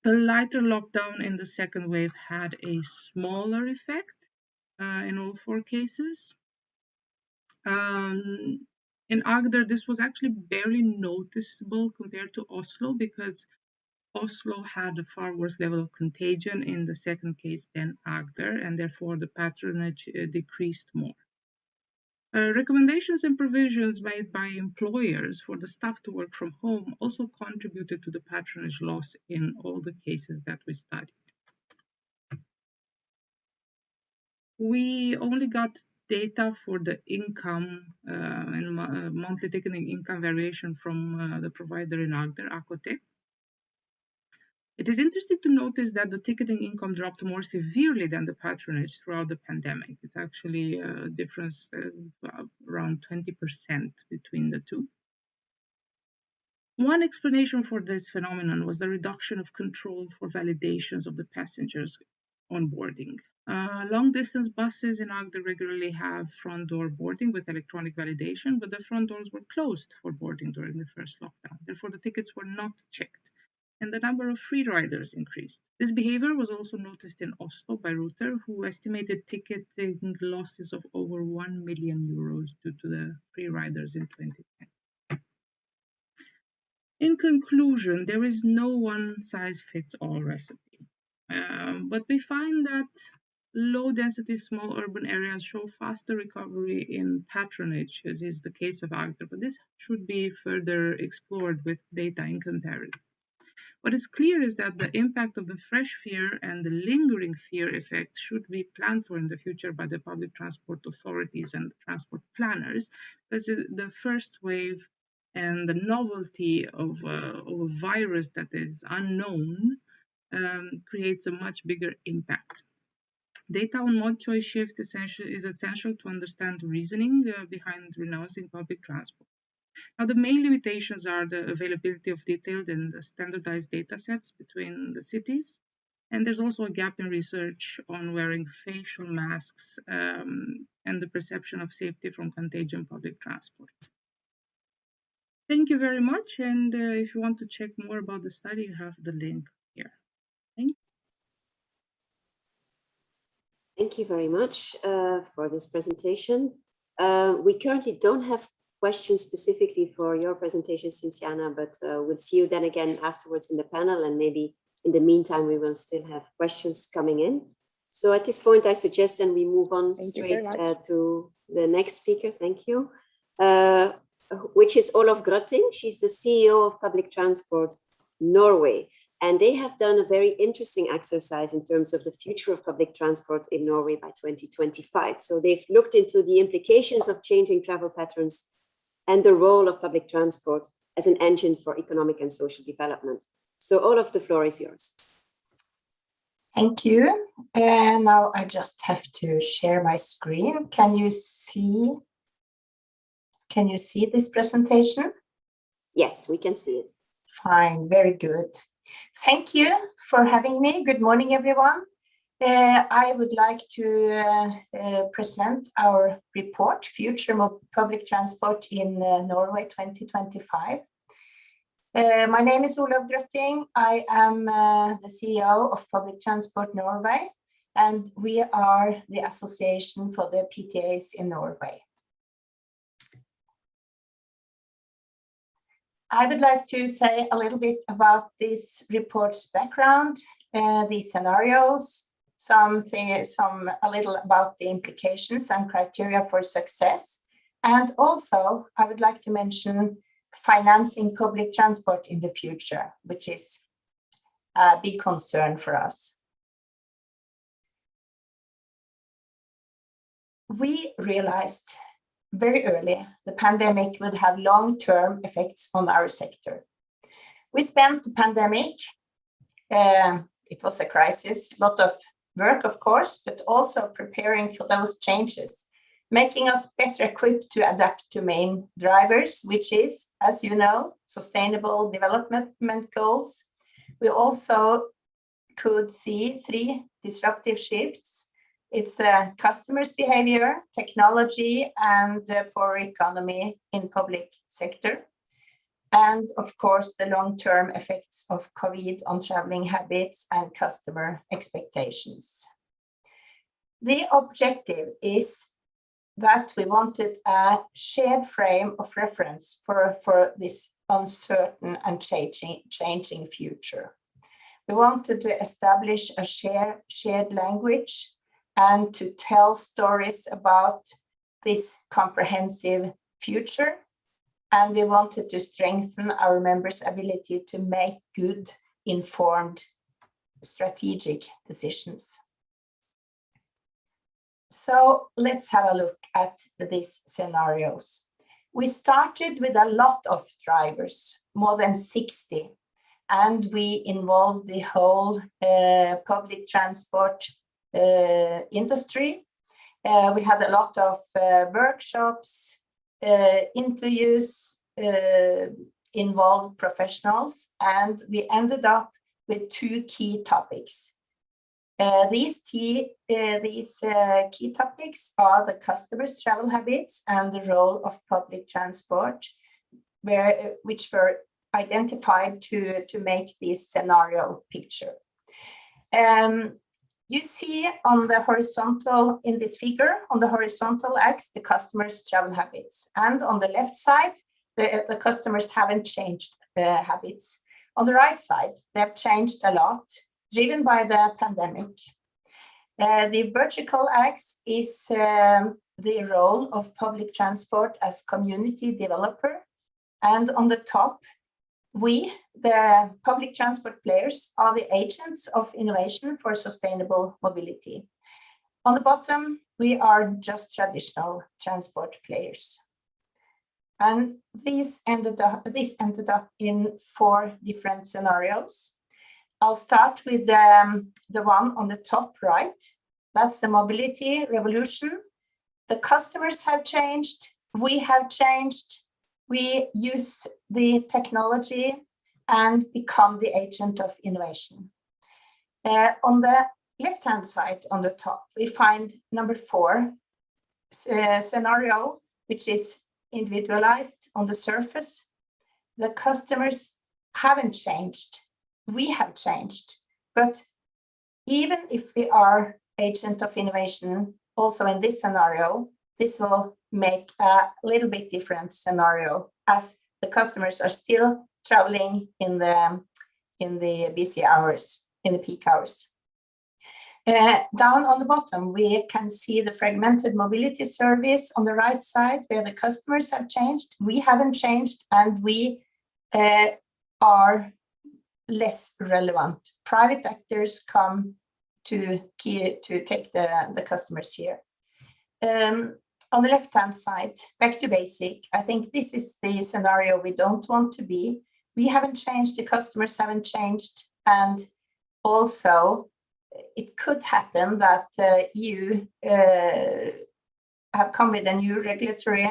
The lighter lockdown in the second wave had a smaller effect in all 4 cases. In Agder, this was actually barely noticeable compared to Oslo because Oslo had a far worse level of contagion in the second case than Agder, and therefore the patronage decreased more. Recommendations and provisions made by employers for the staff to work from home also contributed to the patronage loss in all the cases that we studied. We only got data for the income and monthly ticketing income variation from the provider in Agder, Akote. It is interesting to notice that the ticketing income dropped more severely than the patronage throughout the pandemic. It's actually a difference of around 20% between the two. One explanation for this phenomenon was the reduction of control for validations of the passengers on boarding. Long-distance buses in Agder regularly have front door boarding with electronic validation, but the front doors were closed for boarding during the first lockdown. Therefore, the tickets were not checked, and the number of free riders increased. This behavior was also noticed in Oslo by Reuters, who estimated ticketing losses of over 1 million euros due to the free riders in 2010. In conclusion, there is no one-size-fits-all recipe, but we find that low-density small urban areas show faster recovery in patronage, as is the case of Agder, but this should be further explored with data in comparison. What is clear is that the impact of the fresh fear and the lingering fear effect should be planned for in the future by the public transport authorities and transport planners, because the first wave and the novelty of a virus that is unknown creates a much bigger impact. Data on mode choice shift is essential to understand the reasoning behind renouncing public transport. Now, the main limitations are the availability of detailed and standardized data sets between the cities. And there's also a gap in research on wearing facial masks and the perception of safety from contagion public transport. Thank you very much. And if you want to check more about the study, you have the link here. Thank you. Thank you very much for this presentation. We currently don't have questions specifically for your presentation, Cynthiana, but we'll see you then again afterwards in the panel, and maybe in the meantime, we will still have questions coming in. So at this point, I suggest then we move on straight to the next speaker. Thank you. Which is Olof Grøtting. She's the CEO of Public Transport Norway. And they have done a very interesting exercise in terms of the future of public transport in Norway by 2025. So they've looked into the implications of changing travel patterns and the role of public transport as an engine for economic and social development. So Olof, the floor is yours. Thank you. And now I just have to share my screen. Can you see Can you see this presentation? Yes, we can see it. Fine, very good. Thank you for having me. Good morning, everyone. I would like to present our report, Future of Public Transport in Norway 2025. My name is Olav Grøtting. I am the CEO of Public Transport Norway, and we are the association for the PTAs in Norway. I would like to say a little bit about this report's background, the scenarios, a little about the implications and criteria for success. And also, I would like to mention financing public transport in the future, which is a big concern for us. We realized very early the pandemic would have long-term effects on our sector. We spent the pandemic, it was a crisis, a lot of work, of course, but also preparing for those changes, making us better equipped to adapt to main drivers, which is, as you know, sustainable development goals. We also could see 3 disruptive shifts. It's customers' behavior, technology, and the poor economy in public sector. And of course, the long-term effects of COVID on traveling habits and customer expectations. The objective is that we wanted a shared frame of reference for this uncertain and changing future. We wanted to establish a shared language and to tell stories about this comprehensive future. And we wanted to strengthen our members' ability to make good, informed, strategic decisions. So let's have a look at these scenarios. We started with a lot of drivers, more than 60, and we involved the whole public transport industry. We had a lot of workshops, interviews, involved professionals, and we ended up with 2 key topics. These key topics are the customers' travel habits and the role of public transport, which were identified to make this scenario picture. You see on the horizontal, in this figure, on the horizontal axis, the customers' travel habits. And on the left side, the customers haven't changed habits. On the right side, they have changed a lot, driven by the pandemic. The vertical axis is the role of public transport as community developer. And on the top, we, the public transport players, are the agents of innovation for sustainable mobility. On the bottom, we are just traditional transport players. And this ended up in 4 different scenarios. I'll start with the one on the top right. That's the mobility revolution. The customers have changed. We have changed. We use the technology and become the agent of innovation. On the left-hand side, on the top, we find number 4 scenario, which is individualized on the surface. The customers haven't changed. We have changed. But even if we are agent of innovation, also in this scenario, this will make a little bit different scenario, as the customers are still traveling in the busy hours, in the peak hours. Down on the bottom, we can see the fragmented mobility service on the right side, where the customers have changed, we haven't changed, and we are less relevant. Private actors come to take the customers here. On the left-hand side, back to basic, I think this is the scenario we don't want to be. We haven't changed, the customers haven't changed, and also it could happen that you have come with a new regulatory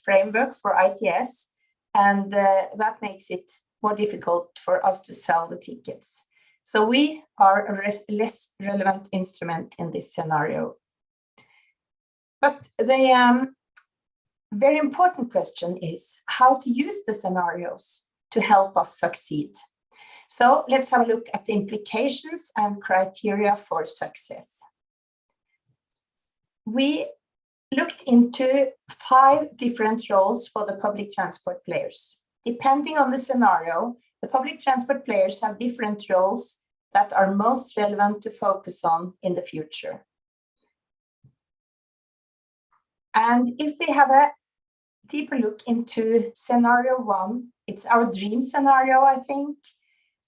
framework for ITS, and that makes it more difficult for us to sell the tickets. So we are a less relevant instrument in this scenario. But the very important question is how to use the scenarios to help us succeed. So let's have a look at the implications and criteria for success. We looked into 5 different roles for the public transport players. Depending on the scenario, the public transport players have different roles that are most relevant to focus on in the future. And if we have a deeper look into scenario 1, it's our dream scenario, I think.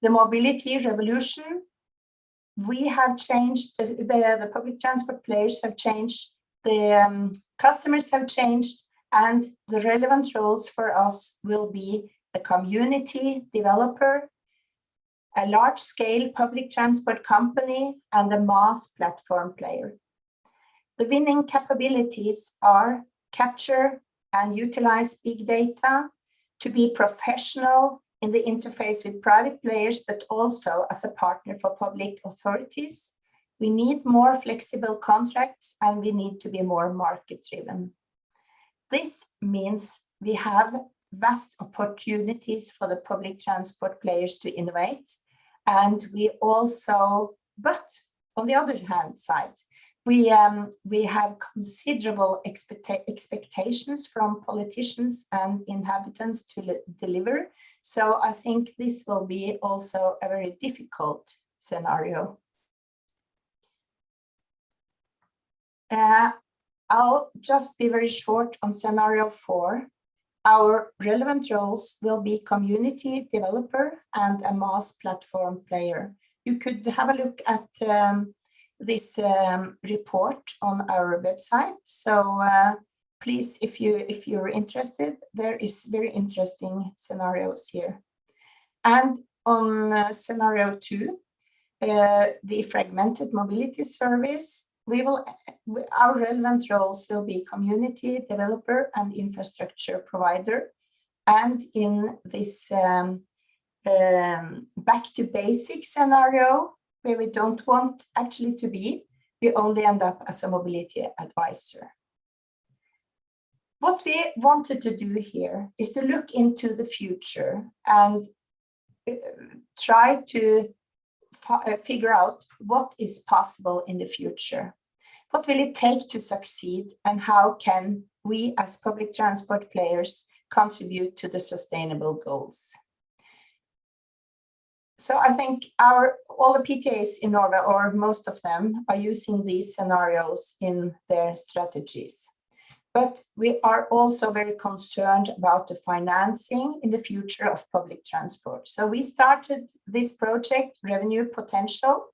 The mobility revolution. We have changed, the public transport players have changed, the customers have changed, and the relevant roles for us will be a community developer, a large-scale public transport company, and a mass platform player. The winning capabilities are capture and utilize big data, to be professional in the interface with private players, but also as a partner for public authorities. We need more flexible contracts, and we need to be more market-driven. This means we have vast opportunities for the public transport players to innovate. And we also, but on the other hand side, we have considerable expectations from politicians and inhabitants to deliver. So I think this will be also a very difficult scenario. I'll just be very short on scenario 4. Our relevant roles will be community developer and a mass platform player. You could have a look at this report on our website. So please, if you're interested, there is very interesting scenarios here. And on scenario 2, the fragmented mobility service, our relevant roles will be community developer and infrastructure provider. And in this back to basics scenario, where we don't want actually to be, we only end up as a mobility advisor. What we wanted to do here is to look into the future and try to figure out what is possible in the future. What will it take to succeed, and how can we as public transport players contribute to the sustainable goals? So I think all the PTAs in Norway, or most of them, are using these scenarios in their strategies. But we are also very concerned about the financing in the future of public transport. So we started this project, Revenue Potential.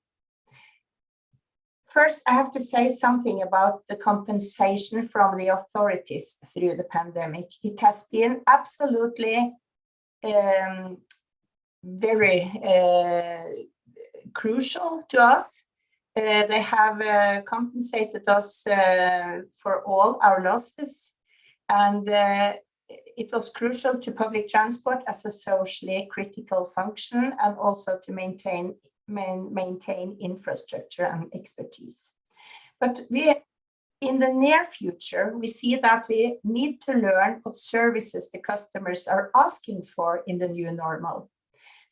First, I have to say something about the compensation from the authorities through the pandemic. It has been absolutely very crucial to us. They have compensated us for all our losses, and it was crucial to public transport as a socially critical function, and also to maintain infrastructure and expertise. But in the near future, we see that we need to learn what services the customers are asking for in the new normal.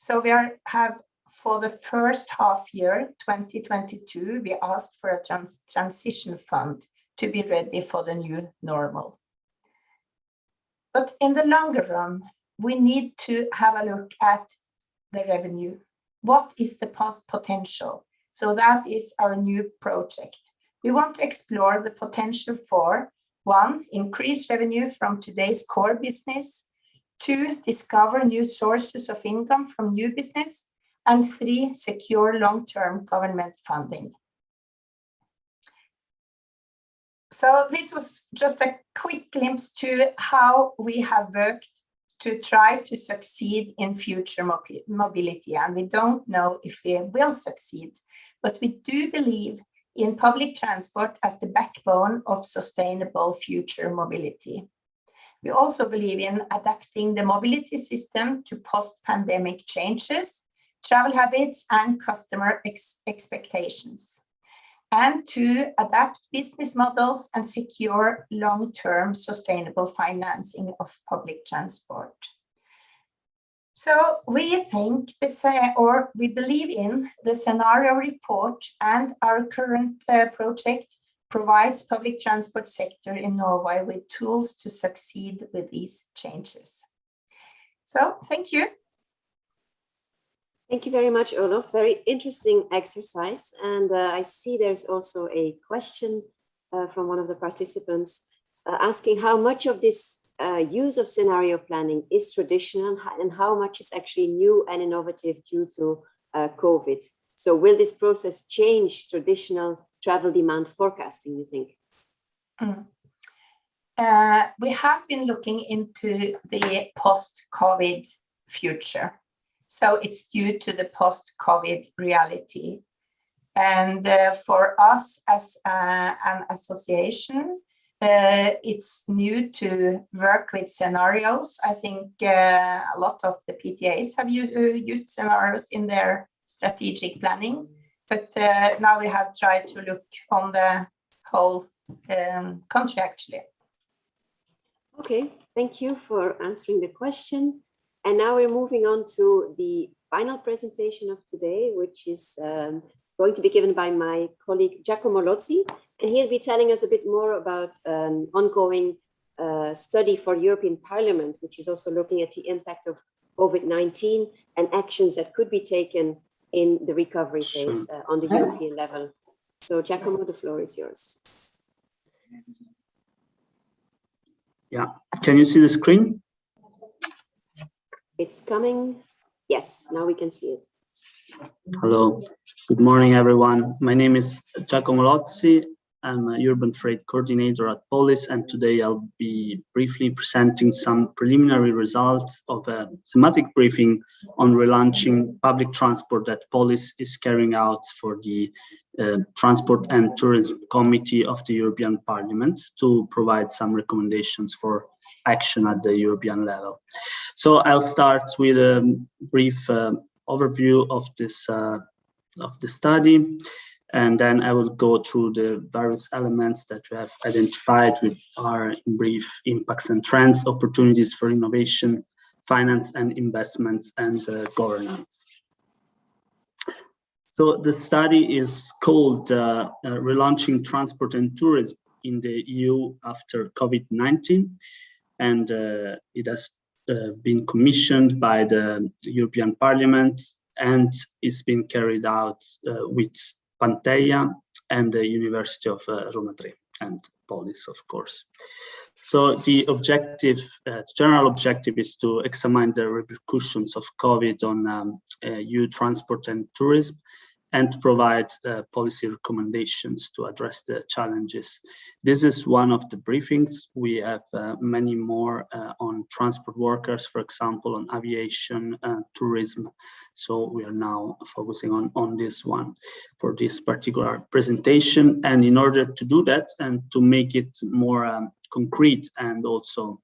So we have, for the first half year, 2022, we asked for a transition fund to be ready for the new normal. But in the longer run, we need to have a look at the revenue. What is the potential? So that is our new project. We want to explore the potential for 1, increase revenue from today's core business, 2, discover new sources of income from new business, and 3, secure long-term government funding. So this was just a quick glimpse to how we have worked to try to succeed in future mobility. And we don't know if we will succeed, but we do believe in public transport as the backbone of sustainable future mobility. We also believe in adapting the mobility system to post-pandemic changes, travel habits, and customer expectations, and to adapt business models and secure long-term sustainable financing of public transport. So we think we believe in the scenario report, and our current project provides public transport sector in Norway with tools to succeed with these changes. So thank you. Thank you very much, Olof. Very interesting exercise. And I see there's also a question from one of the participants asking how much of this use of scenario planning is traditional and how much is actually new and innovative due to COVID. So will this process change traditional travel demand forecasting, you think? We have been looking into the post-COVID future. So it's due to the post-COVID reality. And for us as an association, it's new to work with scenarios. I think a lot of the PTAs have used scenarios in their strategic planning. But now we have tried to look on the whole country, actually. Okay, thank you for answering the question. And now we're moving on to the final presentation of today, which is going to be given by my colleague Giacomo Lozzi. And he'll be telling us a bit more about an ongoing study for European Parliament, which is also looking at the impact of COVID-19 and actions that could be taken in the recovery phase on the European level. So Giacomo, the floor is yours. Yeah, can you see the screen? It's coming. Yes, now we can see it. Hello, good morning, everyone. My name is Giacomo Lozzi. I'm a urban freight coordinator at POLIS, and today I'll be briefly presenting some preliminary results of a thematic briefing on relaunching public transport that POLIS is carrying out for the Transport and Tourism Committee of the European Parliament to provide some recommendations for action at the European level. So I'll start with a brief overview of this of the study. And then I will go through the various elements that we have identified, which are in brief impacts and trends, opportunities for innovation, finance and investments, and governance. So the study is called Relaunching Transport and Tourism in the EU after COVID-19. And it has been commissioned by the European Parliament, and it's been carried out with Pantea and the University of Roma 3 and POLIS, of course. So the objective, general objective, is to examine the repercussions of COVID on EU transport and tourism, and to provide policy recommendations to address the challenges. This is one of the briefings. We have many more on transport workers, for example, on aviation and tourism. So we are now focusing on this one for this particular presentation. And in order to do that and to make it more concrete and also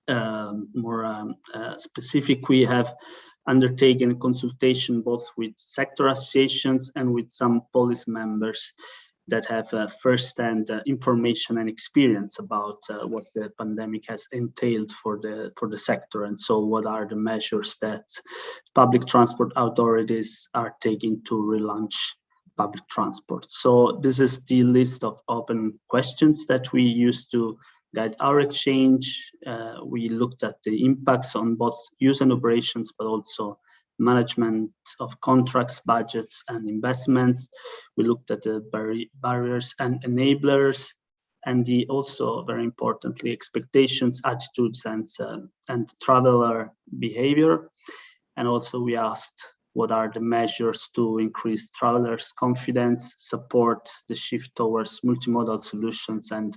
more specific, we have undertaken a consultation both with sector associations and with some POLIS members that have first-hand information and experience about what the pandemic has entailed for the sector, and so what are the measures that public transport authorities are taking to relaunch public transport. So this is the list of open questions that we used to guide our exchange. We looked at the impacts on both use and operations, but also management of contracts, budgets, and investments. We looked at the barriers and enablers, and the also very importantly expectations, attitudes, and traveler behavior. And also we asked what are the measures to increase travelers' confidence, support the shift towards multimodal solutions, and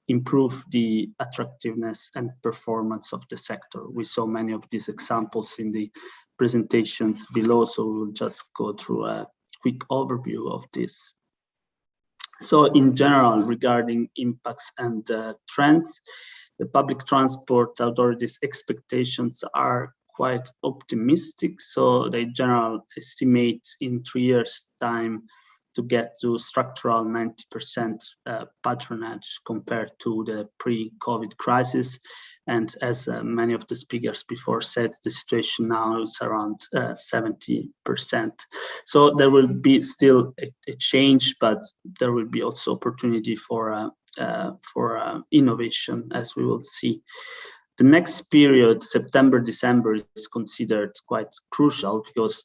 improve the attractiveness and performance of the sector. We saw many of these examples in the presentations below, so we'll just go through a quick overview of this. So in general, regarding impacts and trends, the public transport authorities' expectations are quite optimistic. So they generally estimate in 3 years' time to get to structural 90% patronage compared to the pre-COVID crisis. And as many of the speakers before said, the situation now is around 70%. So there will be still a change, but there will be also opportunity for innovation, as we will see. The next period, September, December, is considered quite crucial because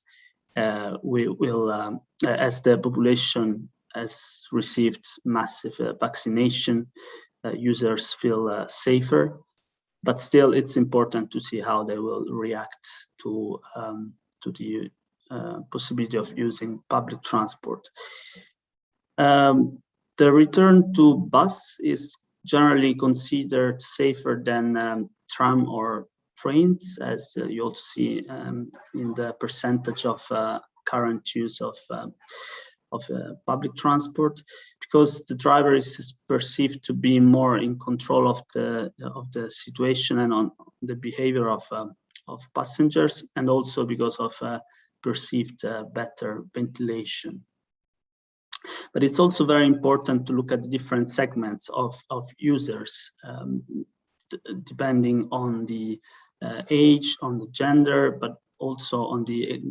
we will, as the population has received massive vaccination, users feel safer. But still, it's important to see how they will react to the possibility of using public transport. The return to bus is generally considered safer than tram or trains, as you also see in the percentage of current use of public transport, because the driver is perceived to be more in control of the situation and on the behavior of passengers, and also because of perceived better ventilation. But it's also very important to look at the different segments of users, depending on the age, on the gender, but also on the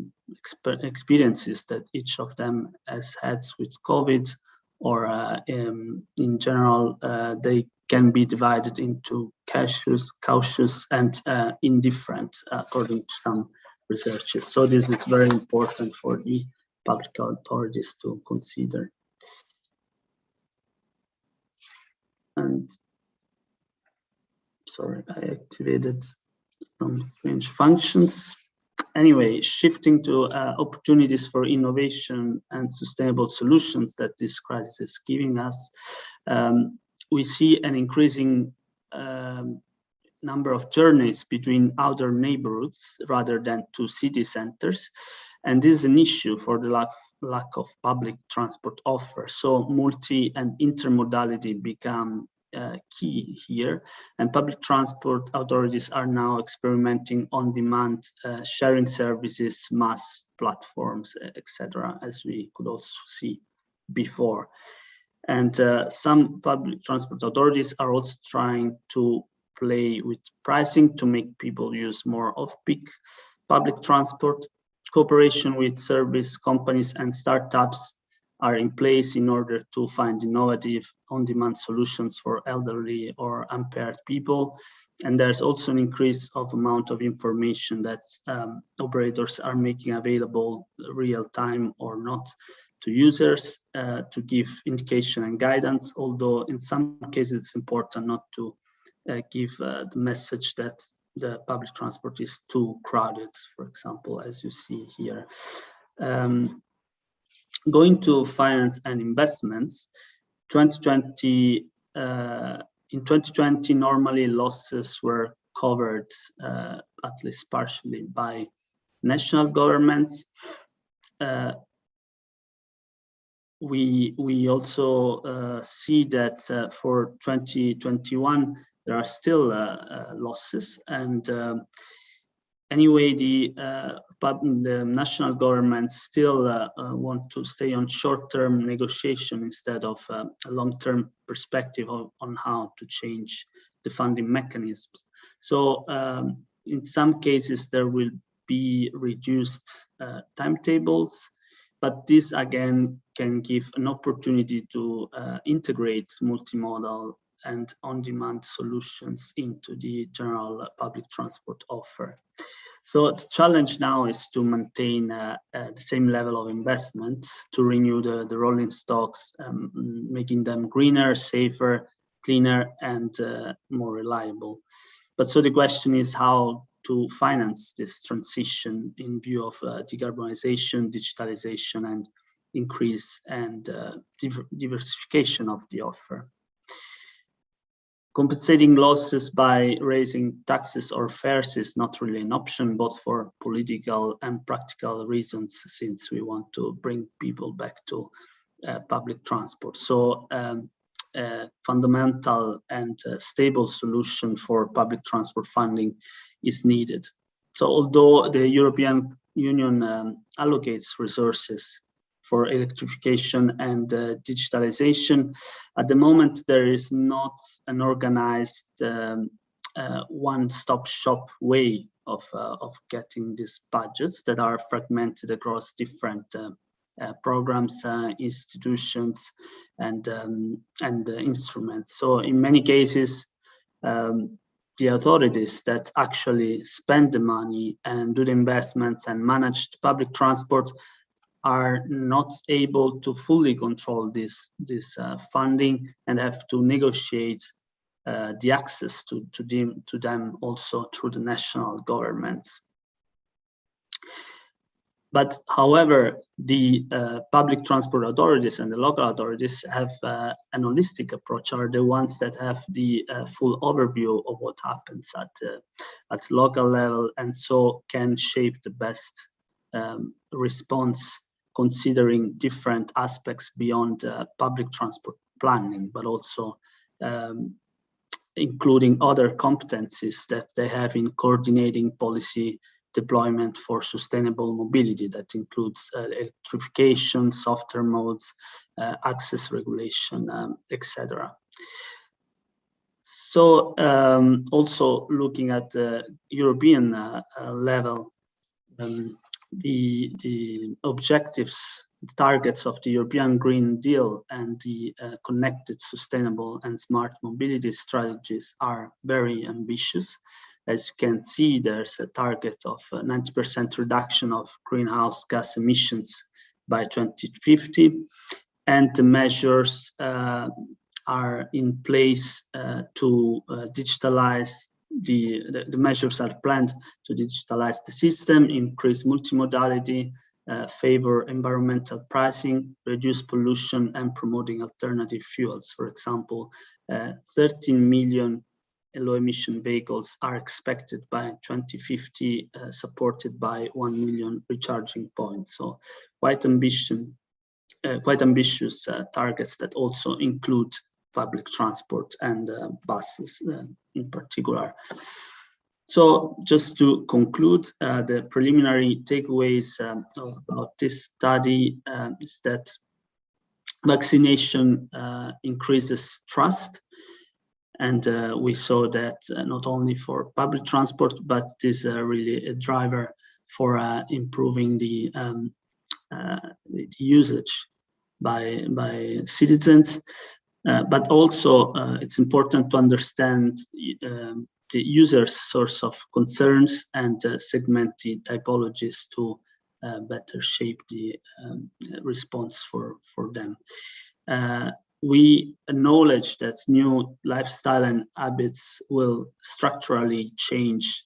experiences that each of them has had with COVID, or in general, they can be divided into cautious and indifferent, according to some researchers. So this is very important for the public authorities to consider. And sorry, I activated some strange functions. Anyway, shifting to opportunities for innovation and sustainable solutions that this crisis is giving us, we see an increasing number of journeys between outer neighborhoods rather than to city centers. And this is an issue for the lack of public transport offer. So multi and intermodality become key here, and public transport authorities are now experimenting on-demand sharing services, mass platforms, etc., as we could also see before. And some public transport authorities are also trying to play with pricing to make people use more off-peak public transport. Cooperation with service companies and startups are in place in order to find innovative on-demand solutions for elderly or impaired people. And there's also an increase of amount of information that operators are making available real time or not to users to give indication and guidance, although in some cases it's important not to give the message that the public transport is too crowded, for example, as you see here. Going to finance and investments, in 2020, normally losses were covered at least partially by national governments. We also see that for 2021, there are still losses, and anyway, the national government still want to stay on short-term negotiation instead of a long-term perspective on how to change the funding mechanisms. So in some cases, there will be reduced timetables, but this again can give an opportunity to integrate multimodal and on-demand solutions into the general public transport offer. So the challenge now is to maintain the same level of investment, to renew the rolling stocks, making them greener, safer, cleaner, and more reliable. But so the question is how to finance this transition in view of decarbonization, digitalization, and increase and diversification of the offer. Compensating losses by raising taxes or fares is not really an option, both for political and practical reasons, since we want to bring people back to public transport. So a fundamental and stable solution for public transport funding is needed. So although the European Union allocates resources for electrification and digitalization, at the moment there is not an organized one-stop shop way of getting these budgets that are fragmented across different programs, institutions, and instruments. So in many cases, the authorities that actually spend the money and do the investments and manage the public transport are not able to fully control this funding and have to negotiate the access to them also through the national governments. But however, the public transport authorities and the local authorities have an holistic approach, are the ones that have the full overview of what happens at local level, and so can shape the best response, considering different aspects beyond public transport planning, but also including other competencies that they have in coordinating policy deployment for sustainable mobility. That includes electrification, softer modes, access regulation, etc. So also looking at the European level, the objectives, the targets of the European Green Deal and the connected, sustainable and smart mobility strategies are very ambitious. As you can see, there's a target of 90% reduction of greenhouse gas emissions by 2050, and the measures are in place to digitalize the measures are planned to digitalize the system, increase multimodality, favor environmental pricing, reduce pollution, and promoting alternative fuels. For example, 13 million low-emission vehicles are expected by 2050, supported by 1 million recharging points. So quite ambitious targets that also include public transport and buses in particular. So just to conclude, the preliminary takeaways about this study is that vaccination increases trust. And we saw that not only for public transport, but this is really a driver for improving the usage by citizens. But also it's important to understand the user's source of concerns and segment the typologies to better shape the response for them. We acknowledge that new lifestyle and habits will structurally change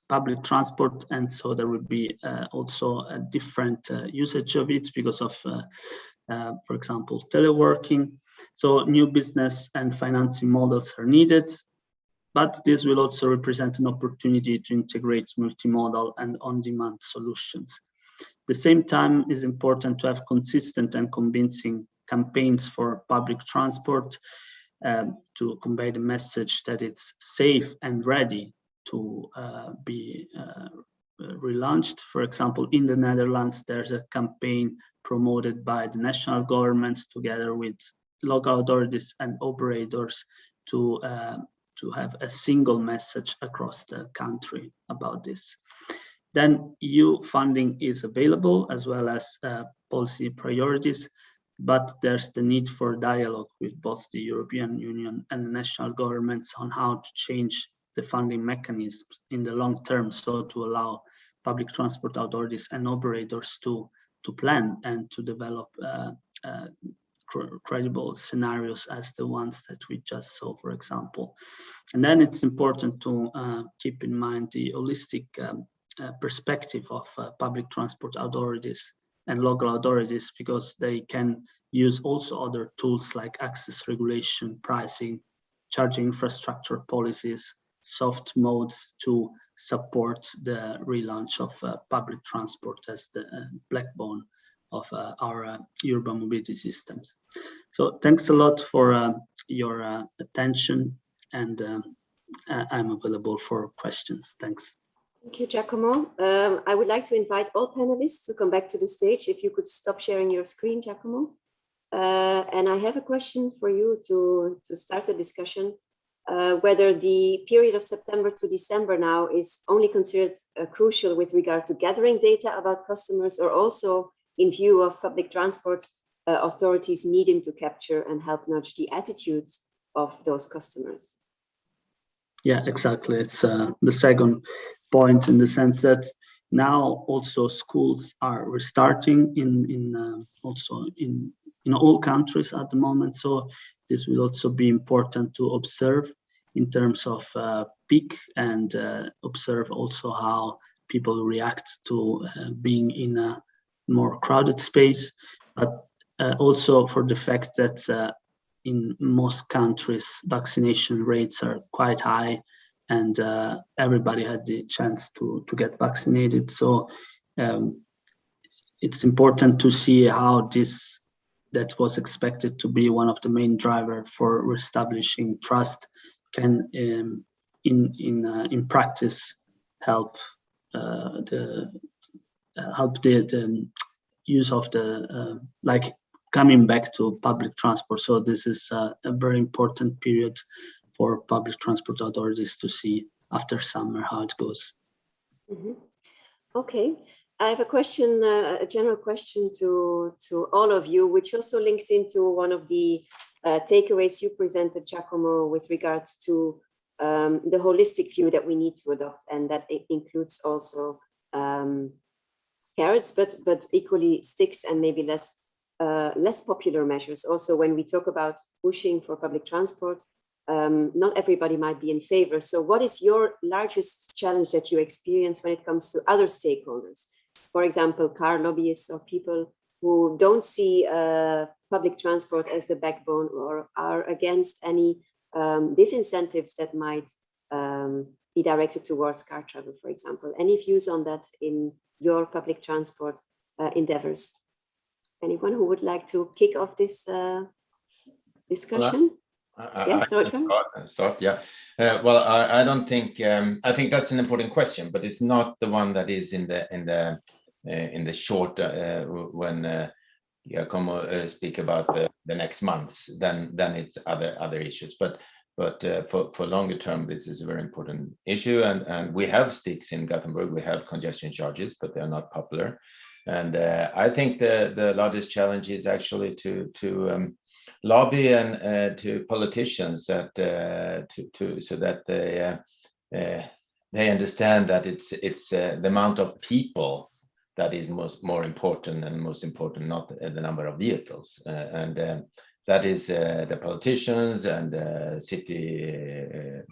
public transport, and so there will be also a different usage of it because of, for example, teleworking. So new business and financing models are needed, but this will also represent an opportunity to integrate multimodal and on-demand solutions. At the same time, it's important to have consistent and convincing campaigns for public transport to convey the message that it's safe and ready to be relaunched. For example, in the Netherlands, there's a campaign promoted by the national governments together with local authorities and operators to have a single message across the country about this. Then EU funding is available as well as policy priorities, but there's the need for dialogue with both the European Union and the national governments on how to change the funding mechanisms in the long term, so to allow public transport authorities and operators to plan and to develop credible scenarios as the ones that we just saw, for example. And then it's important to keep in mind the holistic perspective of public transport authorities and local authorities, because they can use also other tools like access regulation, pricing, charging infrastructure policies, soft modes to support the relaunch of public transport as the backbone of our urban mobility systems. So thanks a lot for your attention, and I'm available for questions. Thanks. Thank you, Giacomo. I would like to invite all panelists to come back to the stage. If you could stop sharing your screen, Giacomo. And I have a question for you to start the discussion. Whether the period of September to December now is only considered crucial with regard to gathering data about customers, or also in view of public transport authorities needing to capture and help nudge the attitudes of those customers. Yeah, exactly. It's the second point, in the sense that now also schools are restarting in all countries at the moment. So this will also be important to observe in terms of peak, and observe also how people react to being in a more crowded space, but also for the fact that in most countries vaccination rates are quite high, and everybody had the chance to get vaccinated. So it's important to see how this, that was expected to be one of the main drivers for reestablishing trust, can in practice help the use of the like coming back to public transport. So this is a very important period for public transport authorities to see after summer how it goes. Mm-hmm. Okay, I have a question, a general question to all of you, which also links into one of the takeaways you presented, Giacomo, with regards to the holistic view that we need to adopt, and that it includes also carrots, but equally sticks, and maybe less popular measures. Also, when we talk about pushing for public transport, not everybody might be in favor. So what is your largest challenge that you experience when it comes to other stakeholders? For example, car lobbyists, or people who don't see public transport as the backbone, or are against any disincentives that might be directed towards car travel, for example. Any views on that in your public transport endeavors? Anyone who would like to kick off this discussion? Yes, so start. Yeah. Well, I don't think. I think that's an important question, but it's not the one that is in the short when Giacomo speak about the next months. Then it's other issues. But for longer term, this is a very important issue. And we have sticks in Gothenburg. We have congestion charges, but they're not popular. And I think the largest challenge is actually to lobby and to politicians that so that they understand that it's the amount of people that is more important, and most important, not the number of vehicles. And that is the politicians and city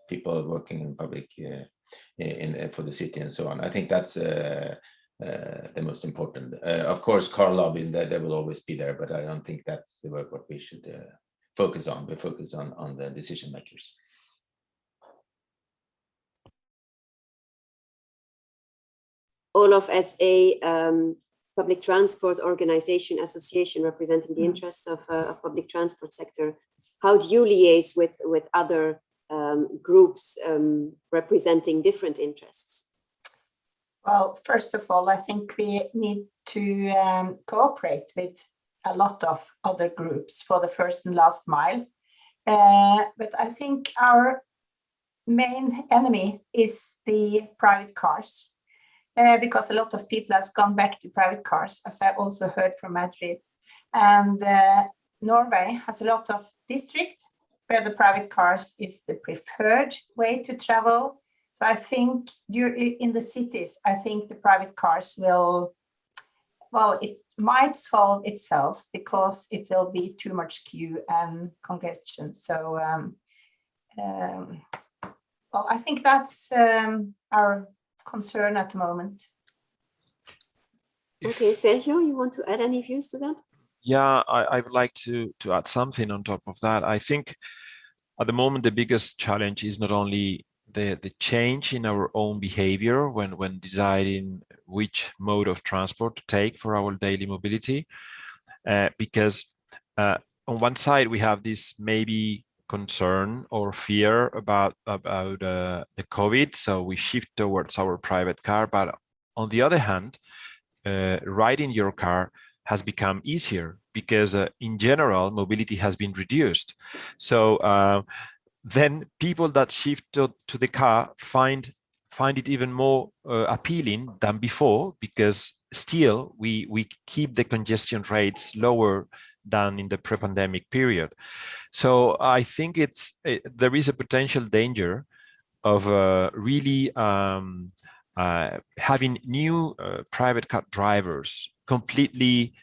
people working in public for the city and so on. I think that's the most important. Of course, car lobbying, they will always be there, but I don't think that's the work what we should focus on. We focus on the decision makers. Olof, as a public transport organization, association representing the interests of public transport sector, how do you liaise with other groups representing different interests? Well, first of all, I think we need to cooperate with a lot of other groups for the first and last mile. But I think our main enemy is the private cars, because a lot of people has gone back to private cars, as I also heard from Madrid. And Norway has a lot of districts where the private cars is the preferred way to travel. So I think in the cities, I think the private cars will, well, it might solve itself because it will be too much queue and congestion. So, well, I think that's our concern at the moment. Okay, Sergio, you want to add any views to that? Yeah, I would like to add something on top of that. I think at the moment, the biggest challenge is not only the change in our own behavior when deciding which mode of transport to take for our daily mobility, because on one side we have this maybe concern or fear about the COVID, so we shift towards our private car. But on the other hand, riding your car has become easier because in general mobility has been reduced. So then people that shift to the car find it even more appealing than before, because still we keep the congestion rates lower than in the pre-pandemic period. So I think there is a potential danger of really having new private car drivers completely,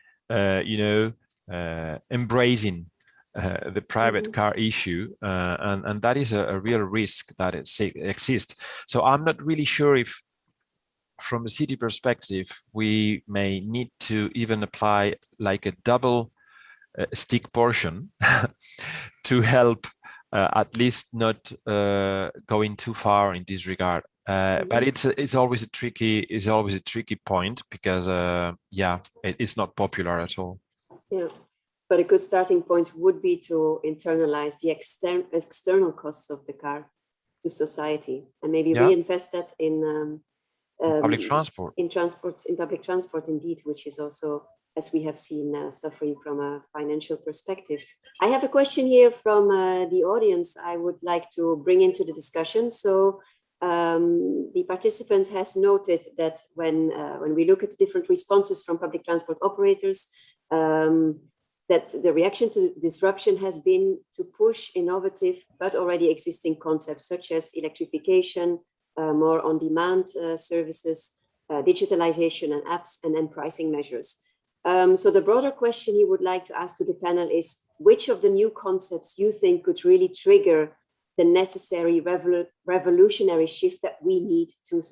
embracing the private car issue, and that is a real risk that exists. So I'm not really sure if, from a city perspective, we may need to even apply like a double stick portion to help at least not going too far in this regard. But it's always a tricky point, because it's not popular at all. Yeah, but a good starting point would be to internalize the external costs of the car to society, and maybe reinvest that in public transport. In public transport, indeed, which is also, as we have seen, suffering from a financial perspective. I have a question here from the audience I would like to bring into the discussion. So the participant has noted that when we look at the different responses from public transport operators, that the reaction to disruption has been to push innovative but already existing concepts such as electrification, more on-demand services, digitalization and apps, and then pricing measures. So the broader question he would like to ask to the panel is, which of the new concepts you think could really trigger the necessary revolutionary shift that we need to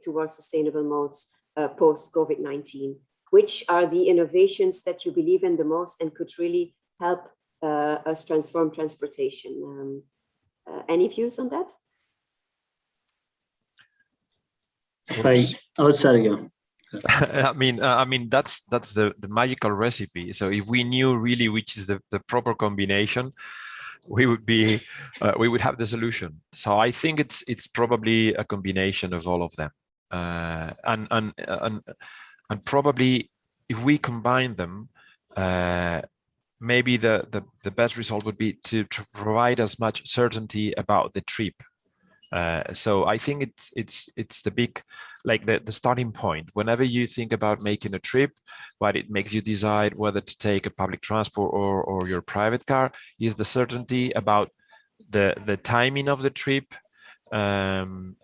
towards sustainable modes post-COVID-19? Which are the innovations that you believe in the most and could really help us transform transportation? Any views on that? Sergio. I mean that's the magical recipe. So if we knew really which is the proper combination, we would have the solution. So I think it's probably a combination of all of them, and probably if we combine them, maybe the best result would be to provide as much certainty about the trip. So I think it's the big, like the starting point. Whenever you think about making a trip, what it makes you decide whether to take a public transport or your private car is the certainty about the timing of the trip, and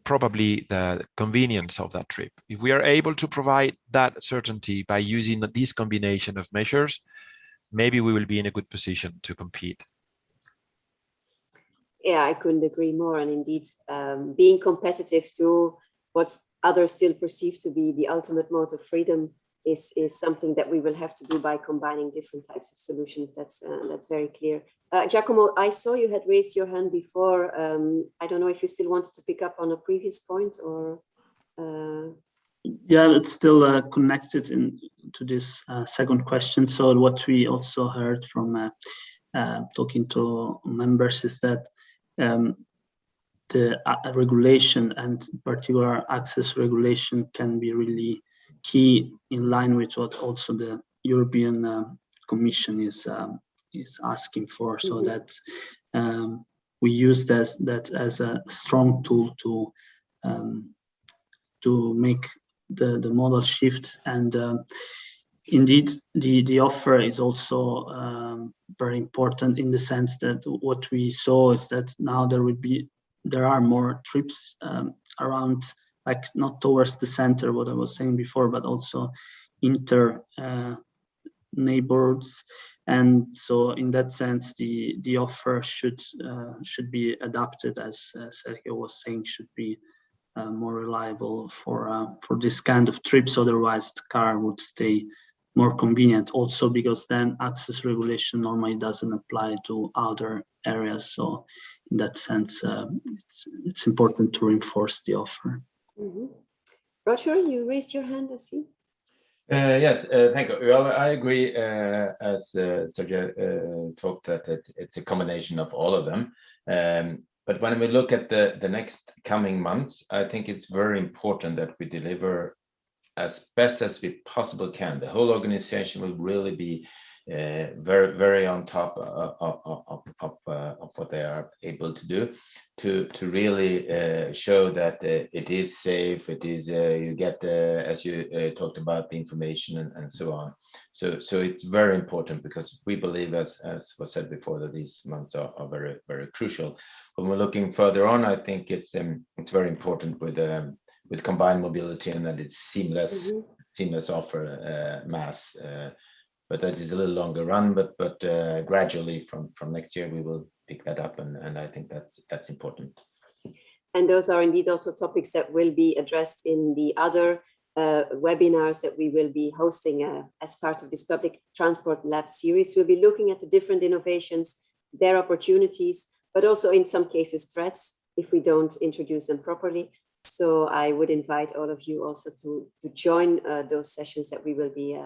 probably the convenience of that trip. If we are able to provide that certainty by using this combination of measures, maybe we will be in a good position to compete. Yeah, I couldn't agree more. And indeed, being competitive to what others still perceive to be the ultimate mode of freedom is something that we will have to do by combining different types of solutions. That's very clear. Giacomo, I saw you had raised your hand before. I don't know if you still wanted to pick up on a previous point or. Yeah, it's still connected to this second question. So what we also heard from talking to members is that the regulation, and in particular access regulation, can be really key, in line with what also the European Commission is asking for. So that we use that as a strong tool to make the model shift. And indeed, the offer is also very important, in the sense that what we saw is that now there are more trips around, like not towards the center, what I was saying before, but also inter neighborhoods. And so in that sense, the offer should be adapted, as Sergio was saying, should be more reliable for this kind of trips. Otherwise, the car would stay more convenient, also because then access regulation normally doesn't apply to other areas. So in that sense, it's important to reinforce the offer. Mm-hmm. Roger, you raised your hand, I see. Yes, thank you. Well, I agree, as Sergio talked, that it's a combination of all of them. But when we look at the next coming months, I think it's very important that we deliver as best as we possibly can. The whole organization will really be very, very on top of what they are able to do to really show that it is safe. It is you get as you talked about, the information and so on. So it's very important, because we believe, as was said before, that these months are very, very crucial. When we're looking further on, I think it's very important with combined mobility, and that it's seamless offer mass. But that is a little longer run, but gradually from next year we will pick that up, and I think that's important. And those are indeed also topics that will be addressed in the other webinars that we will be hosting as part of this Public Transport Lab series. We'll be looking at the different innovations, their opportunities, but also in some cases threats if we don't introduce them properly. So I would invite all of you also to join those sessions that we will be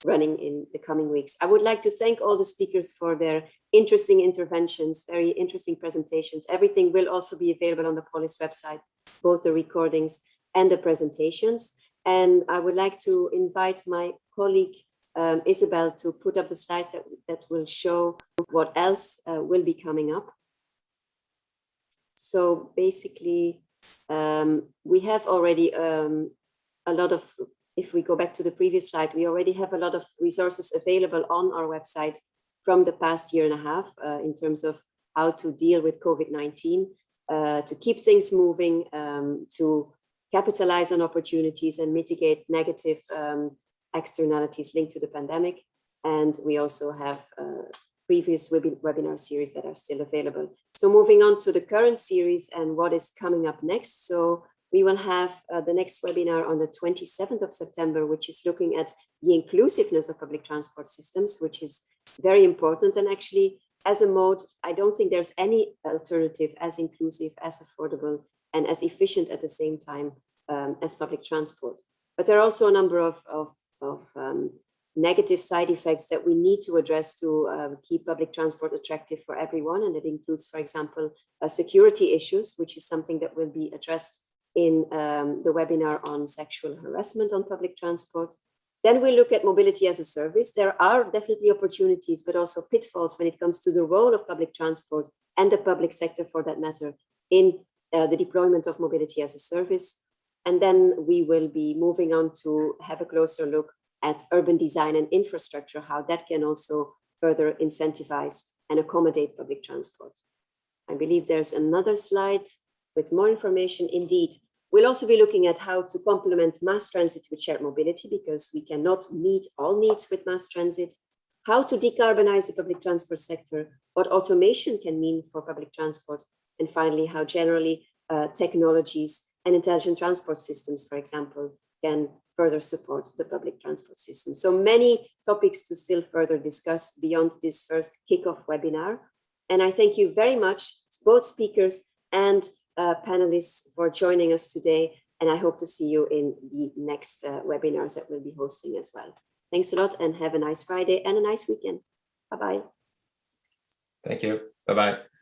running in the coming weeks. I would like to thank all the speakers for their interesting interventions, very interesting presentations. Everything will also be available on the POLIS website, both the recordings and the presentations. And I would like to invite my colleague, Isabel, to put up the slides that will show what else will be coming up. So basically, we have already a lot of, if we go back to the previous slide, we already have a lot of resources available on our website from the past year and a half in terms of how to deal with COVID-19, to keep things moving, to capitalize on opportunities and mitigate negative externalities linked to the pandemic. And we also have previous webinar series that are still available. So moving on to the current series and what is coming up next. So we will have the next webinar on the 27th of September, which is looking at the inclusiveness of public transport systems, which is very important. And actually, as a mode, I don't think there's any alternative as inclusive, as affordable, and as efficient at the same time as public transport. But there are also a number of negative side effects that we need to address to keep public transport attractive for everyone. And it includes, for example, security issues, which is something that will be addressed in the webinar on sexual harassment on public transport. Then we look at mobility as a service. There are definitely opportunities, but also pitfalls when it comes to the role of public transport and the public sector for that matter in the deployment of mobility as a service. And then we will be moving on to have a closer look at urban design and infrastructure, how that can also further incentivize and accommodate public transport. I believe there's another slide with more information. Indeed, we'll also be looking at how to complement mass transit with shared mobility, because we cannot meet all needs with mass transit, how to decarbonize the public transport sector, what automation can mean for public transport, and finally, how generally technologies and intelligent transport systems, for example, can further support the public transport system. So many topics to still further discuss beyond this first kickoff webinar. And I thank you very much, both speakers and panelists, for joining us today. And I hope to see you in the next webinars that we'll be hosting as well. Thanks a lot, and have a nice Friday and a nice weekend. Bye-bye. Thank you. Bye-bye.